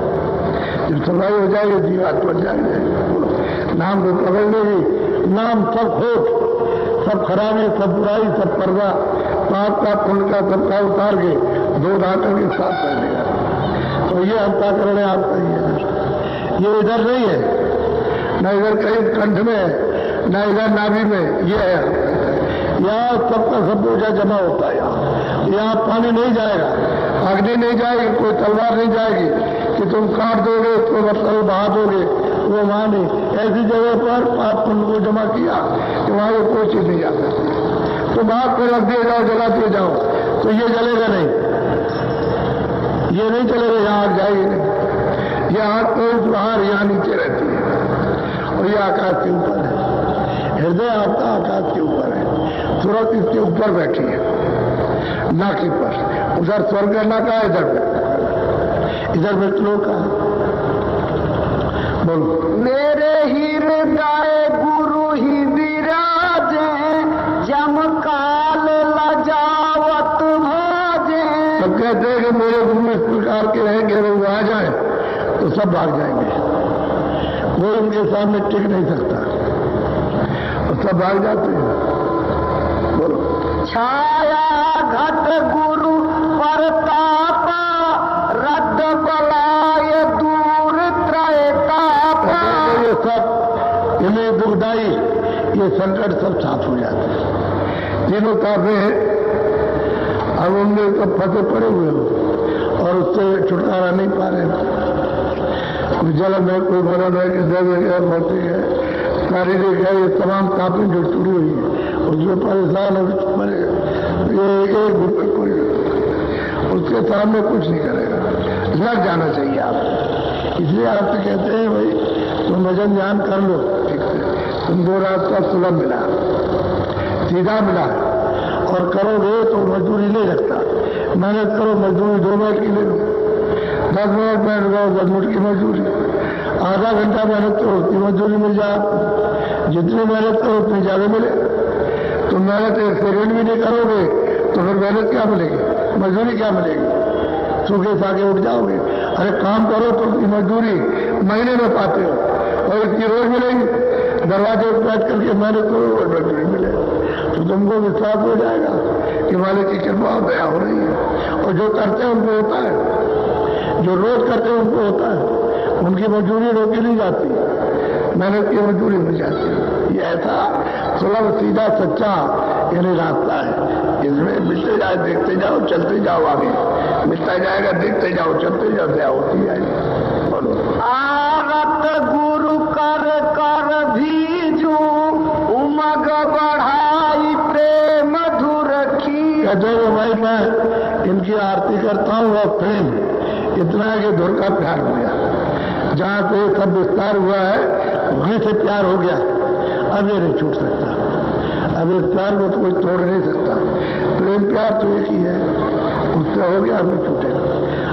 जब सफाई हो जाएगी जीवात बन जाएंगे, नाम को पकड़ लेगी। नाम सब खोट, सब खराबी, सब बुराई, सब पर्दा, पाप का पुण्य का सबका उतार के दो दांतों के साथ कर देगा। तो ये हत्या करने आपका ये इधर नहीं है, न इधर कहीं कंठ में है, न इधर नाभि में, ये है। यहाँ सबका सब ऊर्जा जमा होता है। यहाँ पानी नहीं जाएगा, अग्नि नहीं जाएगी, कोई तलवार नहीं जाएगी कि तुम काट दोगे तो मतलब बहा दोगे, वो वहां नहीं। ऐसी जगह पर पाप पुण्य को जमा किया कि वहां को कोई चीज नहीं जाता। तो बात को रख दिए जाओ, जलाते जाओ, तो ये जलेगा नहीं, ये नहीं चलेगा, यहाँ आग जाएगी नहीं। ये आग तो बाहर यहाँ नीचे रहती है, और ये आकाश के ऊपर है। हृदय आपका आकाश के ऊपर है, सूरज इसके ऊपर बैठी है, नाक पर। उधर स्वर्ग का नाका है, इधर मृतलोक का है। बोलो। मेरे हृदय गुरु ही विराजे, जम काल लजावत भाजे। सब कहते हैं कि मेरे गुरु इस प्रकार के रहेंगे, वो आ जाए तो सब भाग जाएंगे, कोई उनके सामने टिक नहीं सकता, और सब भाग जाते हैं। बोलो। छाया घट गुरु परतापा, रद्द बलाय दूर त्रयतापा। ये सब इन्हें दुखदाई, ये संकट सब साफ हो जाते हैं। तीनों तापे हैं, अब उनमें सब फंसे पड़े हुए हो और उससे छुटकारा नहीं पा रहे। जल में कोई मरण है कि दैविक है, भौतिक है, शारीरिक है, ये तमाम तापें जो जुड़ी हुई है, उसमें परेशान है। एक कोई उसके सामने कुछ नहीं करेगा, लग जाना चाहिए आप। इसलिए आपसे कहते हैं भाई तुम भजन ध्यान कर लो ठीक से, तुमको रास्ता सुलभ मिला, सीधा मिला, और करोगे तो मजदूरी नहीं लगता। मेहनत करो, मजदूरी 2 मिनट की ले लो, 10 मिनट मेहनत करो, 10 मिनट की मजदूरी, आधा घंटा मेहनत करो उसकी मजदूरी मिल जाए। जितनी मेहनत करो उतनी ज्यादा मिले। तुम मेहनत 1 सेकंड भी नहीं करोगे तो फिर मेहनत क्या मिलेगी, मजदूरी क्या मिलेगी? सूखे साके उठ जाओगे। अरे काम करो तो उसकी मजदूरी महीने में पाते हो, और इसकी रोज मिलेगी। दरवाजे पर बैठ करके मेहनत करो, रोज मजदूरी मिले, तो तुमको विश्वास हो जाएगा कि मालिक की कृपा दया हो रही है। और जो करते हैं उनको होता है, जो रोज करते हैं उनको होता है, उनकी मजदूरी रोकी नहीं जाती, मेहनत की मजदूरी मिल जाती है। ये ऐसा सुलभ सीधा सच्चा यानी रास्ता है, इसमें मिलते जाए, देखते जाओ, चलते जाओ, आगे मिलता जाएगा, देखते जाओ, चलते जाओ, दया होती जाएगी। बोलो। आरत गुरु कर कर भीजू, उमग बढ़ाई प्रेम मधुर की। कहते हो भाई मैं इनकी आरती करता हूँ और प्रेम इतना है कि धुर का प्यार हो गया। जहां से सब विस्तार हुआ है वहीं से प्यार हो गया। अब ये नहीं छूट सकता। अब इस प्यार को तो कोई तोड़ नहीं सकता। प्रेम प्यार तो एक ही है, उससे हो गया, अब नहीं छूटेगा।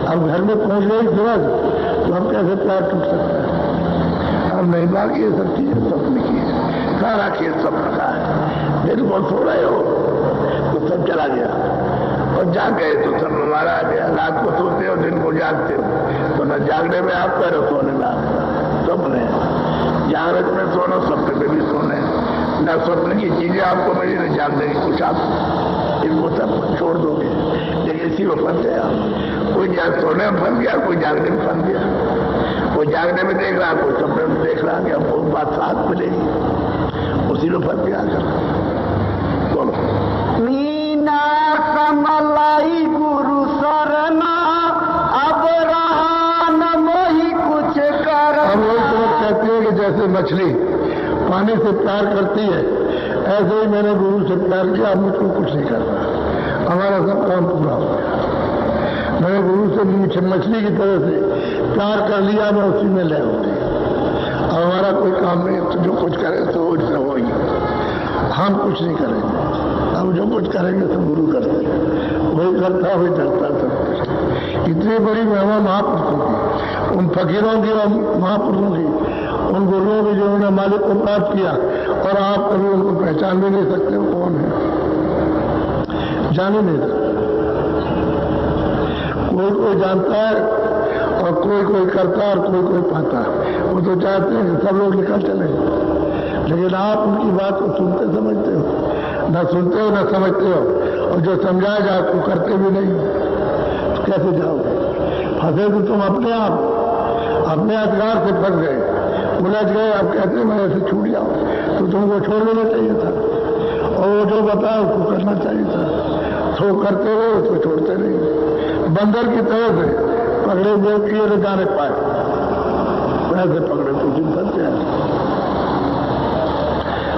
अब घर में पहुंच गई सूरज तो अब कैसे प्यार टूट सकता है? अब नहीं, बाकी ये सब चीजें सपने की है, सारा खेल सपन का है। बिल्कुल सो रहे हो तो सब चला गया, और जाग गए तो सब हमारा आ गया। रात को सोते हो, दिन को जागते हो, तो न जागने में आपका न सोने में आपका। सपने जागृत में सोना, सपने में भी सोने। न स्वप्न की चीजें आपको मिली, न जागने की कुछ आप इनको सब छोड़ दोगे, लेकिन इसी में फंस गया। कोई सोने में फंस गया, कोई जागने में फंस गया। कोई जागने में देख रहा, कोई सपने में देख रहा कि हमको बात साथ मिलेगी, उसी में फंस गया। बोलो मीना समलाई गुरु सरना, अब रहा न मोही कुछ कर। अब वही तो कहती है कि जैसे मछली पानी से प्यार करती है, ऐसे ही मैंने गुरु से प्यार किया, अब मुझको कुछ नहीं करना, हमारा सब काम पूरा हो गया। मैंने गुरु से मछली की तरह से प्यार कर लिया, मैं उसी में ले होती। अब हमारा कोई काम नहीं, तो जो कुछ करे तो हो ही, हम कुछ नहीं करेंगे। अब जो कुछ करेंगे सब गुरु करते हैं, वही करता वही करता सब कुछ। इतनी बड़ी महिमा महापुरुषों की, उन फकीरों की और महापुरुषों की, उन गुरुओं की जिन्होंने मालिक को प्राप्त किया, और आप कभी उनको पहचान भी नहीं सकते हो कौन है, जान ही नहीं सकते। कोई कोई जानता है और कोई कोई करता है और कोई कोई पाता है। वो तो चाहते हैं कि सब लोग निकल चले, लेकिन आप उनकी बात को सुनते समझते हो, न सुनते हो न समझते हो, और जो समझाया जाए आपको करते भी नहीं, तो कैसे जाओगे? फंसे तो तुम अपने आप अपने अधिकार से फंस गए, उलझ गए। आप कहते मैं ऐसे छूट जाओ, तो तुमको छोड़ देना चाहिए था, और वो जो बताया उसको करना चाहिए था। तो करते रहे, उसको छोड़ते नहीं। बंदर की तरह से पकड़े जो किए न जाने पाए, वैसे पकड़े तो जिन फंसे हैं।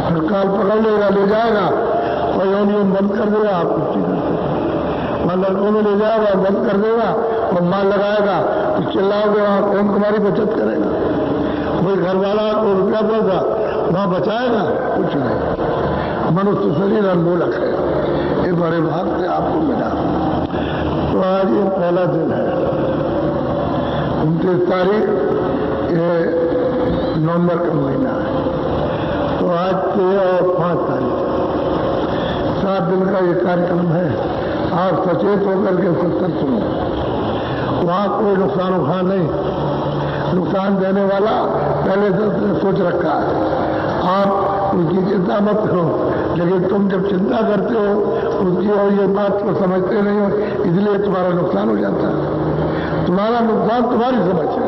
फिर काल पकड़ लेगा, ले जाएगा और यूनियन बंद कर देगा। आप कुछ नहीं कर सकते। वहां लड़कों में ले जाएगा, बंद कर देगा और माल लगाएगा, तो चिल्लाओगे, वहां कौन तुम्हारी बचत करेगा? कोई घर वाला को रुपया पैसा वहां बचाएगा? कुछ नहीं। मनुष्य शरीर अनमोलक है, ये बड़े भाग से आपको मिला। तो आज ये पहला दिन है, 29 तारीख, ये नवंबर का महीना है। तो आज 13 और 5 तारीख 7 दिन का ये कार्यक्रम है। आप सचेत होकर के सत्संग सुनो, वहां कोई नुकसान उठा नहीं। नुकसान देने वाला पहले से सोच रखा है, आप उसकी चिंता मत करो। लेकिन तुम जब चिंता करते हो उसकी और ये बात को समझते नहीं हो, इसलिए तुम्हारा नुकसान हो जाता है। तुम्हारा नुकसान तुम्हारी समझ है,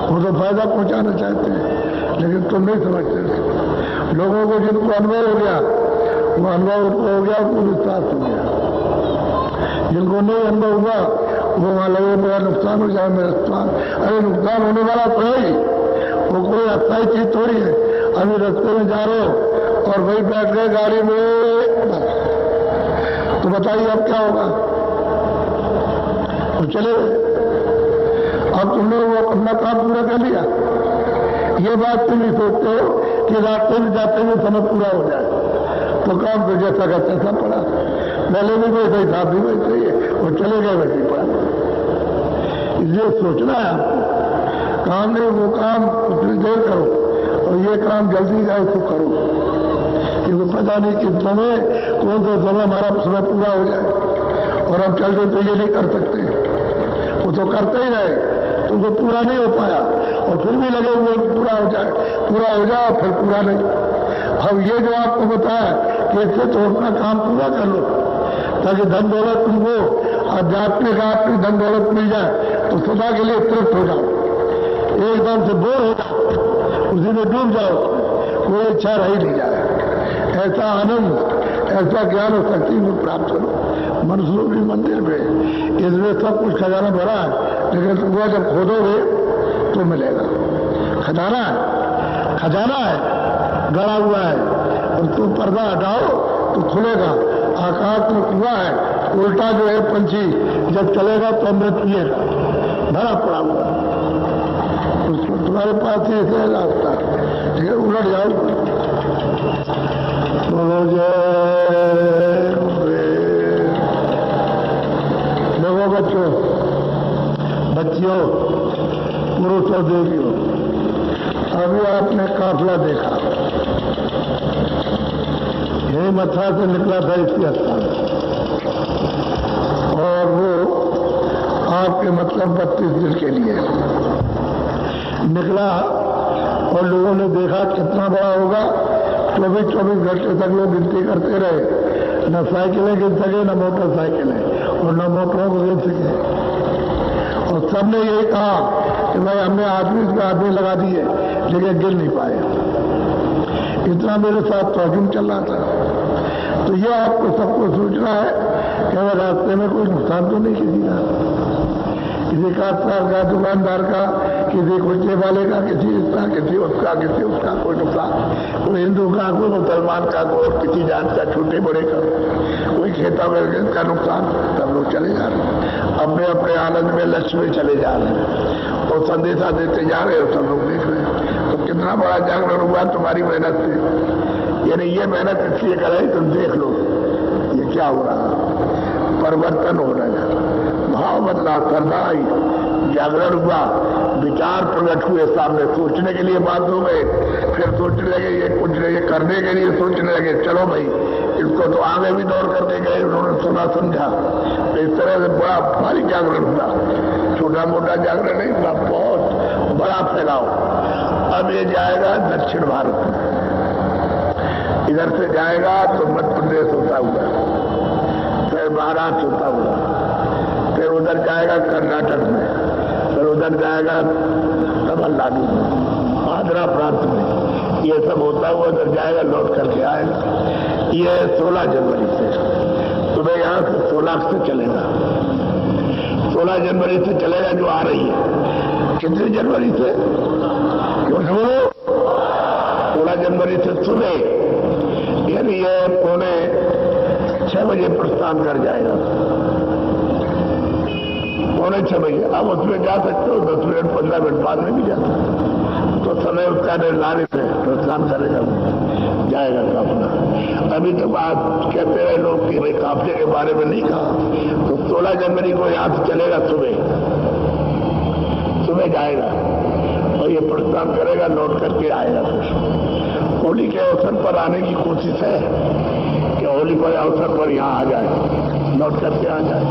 वो तो फायदा पहुंचाना चाहते हैं, लेकिन तुम नहीं समझते। लोगों को जिनको अनुभव हो गया, वो अनुभव हो गया, उनको विश्वास हो गया। जिनको नहीं अनुभव हुआ, वो वहां लगे मेरा नुकसान हो जाए, मेरा नुकसान। अरे नुकसान होने वाला तो है ही, वो कोई अस्थायी चीज थोड़ी है। अभी रास्ते में जा रहे हो और वही बैठ गए गाड़ी में, तो बताइए अब क्या होगा? तो चले अब तुमने वो अपना काम पूरा कर लिया। ये बात तुम ही सोचते हो कि रास्ते में जाते हुए समय पूरा हो जाए, तो काम तो जैसा का तैसा पड़ा। पहले भी वैसे ही था, भी वैसे ही है, और चले गए वैसे ही पड़ा। इसलिए सोचना है आपको, काम नहीं वो काम कुछ देर करो, और ये काम जल्दी जाए तो करो, क्योंकि पता नहीं किस समय कौन सा समय हमारा समय पूरा हो जाए, और हम चलते तो ये नहीं कर सकते। वो तो करते ही रहे, तुमको पूरा नहीं हो पाया, और फिर भी लगे हुए पूरा हो जाए, फिर पूरा नहीं। अब ये जो आपको बताया कि इससे तो अपना काम पूरा कर लो, ताकि धन दौलत तुमको आध्यात्मिक आपकी धन दौलत मिल जाए, तो सदा के लिए तृप्त हो जाओ, एकदम से बोर हो जाओ, उसी में डूब जाओ, कोई इच्छा रह नहीं जाए। ऐसा आनंद, ऐसा ज्ञान और शक्ति में प्राप्त करो। मनसूबी मंदिर में इसमें सब कुछ खजाना भरा है, लेकिन तुमको जब खोदोगे तो मिलेगा। खजाना है, खजाना है, गड़ा हुआ है, और तुम पर्दा हटाओ तो खुलेगा। आकाश में कुआं है, उल्टा जो है पंछी जब चलेगा तो अमृत पिएगा, भरा पड़ा हुआ, उसको तुम्हारे पास ऐसे है रास्ता, ठीक है, उलट जाओ। बोलो जय। देखो बच्चों, बच्चियों, पुरुषों, देवियों, अभी आपने काफिला देखा, यही मथुरा से निकला था इसी स्थान, और वो आपके मतलब 32 दिन के लिए निकला, और लोगों ने देखा कितना बड़ा होगा। 24 घंटे तक लोग गिनती करते रहे, न साइकिलें गिन सके, न मोटरसाइकिलें, और न मोटरों को गिन सके, और सबने यही कहा कि भाई हमने आदमी लगा दिए, लेकिन गिन नहीं पाए। इतना मेरे साथ ट्रैकिंग चल रहा था। तो ये आपको सबको सोचना है कि अगर रास्ते में कोई नुकसान तो नहीं किसी का, किसी काश्तकार का, दुकानदार का, किसी कुल्चे वाले का, किसी इसका, किसी उसका, किसी उसका कोई नुकसान, कोई हिंदू का, कोई मुसलमान का, कोई किसी जात का, छोटे बड़े का, कोई खेता में का नुकसान, सब लोग चले जा रहे हैं अपने अपने आनंद में, लक्ष्य में चले जा रहे हैं, और संदेशा देते जा रहे हो, सब लोग देख रहे हैं। तो कितना बड़ा जागरण हुआ तुम्हारी मेहनत से। यानी ये मेहनत इसलिए कर रही, तुम देख लो ये क्या हो रहा है, परिवर्तन हो रहा है, भाव बदला, श्रद्धा आई, जागरण हुआ, विचार प्रकट हुए सामने, सोचने के लिए बात हो गए, फिर सोचने लगे, ये कुछ ये करने के लिए सोचने लगे, चलो भाई इसको तो आगे भी दौड़ करके गए, उन्होंने सुना समझा। तो इस तरह से बड़ा भारी जागरण हुआ, छोटा मोटा जागरण नहीं हुआ, बहुत बड़ा फैलाव। अब ये जाएगा दक्षिण भारत में, इधर से जाएगा तो मध्य प्रदेश होता हुआ, फिर महाराष्ट्र होता हुआ, फिर उधर जाएगा कर्नाटक में, फिर उधर जाएगा तमिलनाडु में, आंध्रा प्रांत में, ये सब होता हुआ उधर जाएगा, लौट करके आएगा। ये 16 जनवरी से, सुबह यहाँ से 16 से चलेगा, 16 जनवरी से चलेगा जो आ रही है। कितने जनवरी से? क्यों बोलो? 16 जनवरी से सुबह, यानी ये 5:45 बजे प्रस्थान कर जाएगा, 5:45 बजे। अब उसमें जा सकते हो, 10 मिनट 15 मिनट बाद में भी जा सकते हो, तो समय उसका निर्धारित है, प्रस्थान करेगा, जाएगा काफिला। अभी तो बात कहते रहे लोग कि भाई काफिले के बारे में नहीं कहा, तो 16 जनवरी को यहां से चलेगा, सुबह जाएगा, और ये प्रस्थान करेगा, लौट करके आएगा। फिर होली के अवसर पर आने की कोशिश है कि होली के अवसर पर यहाँ आ जाए, लौट करके आ जाए।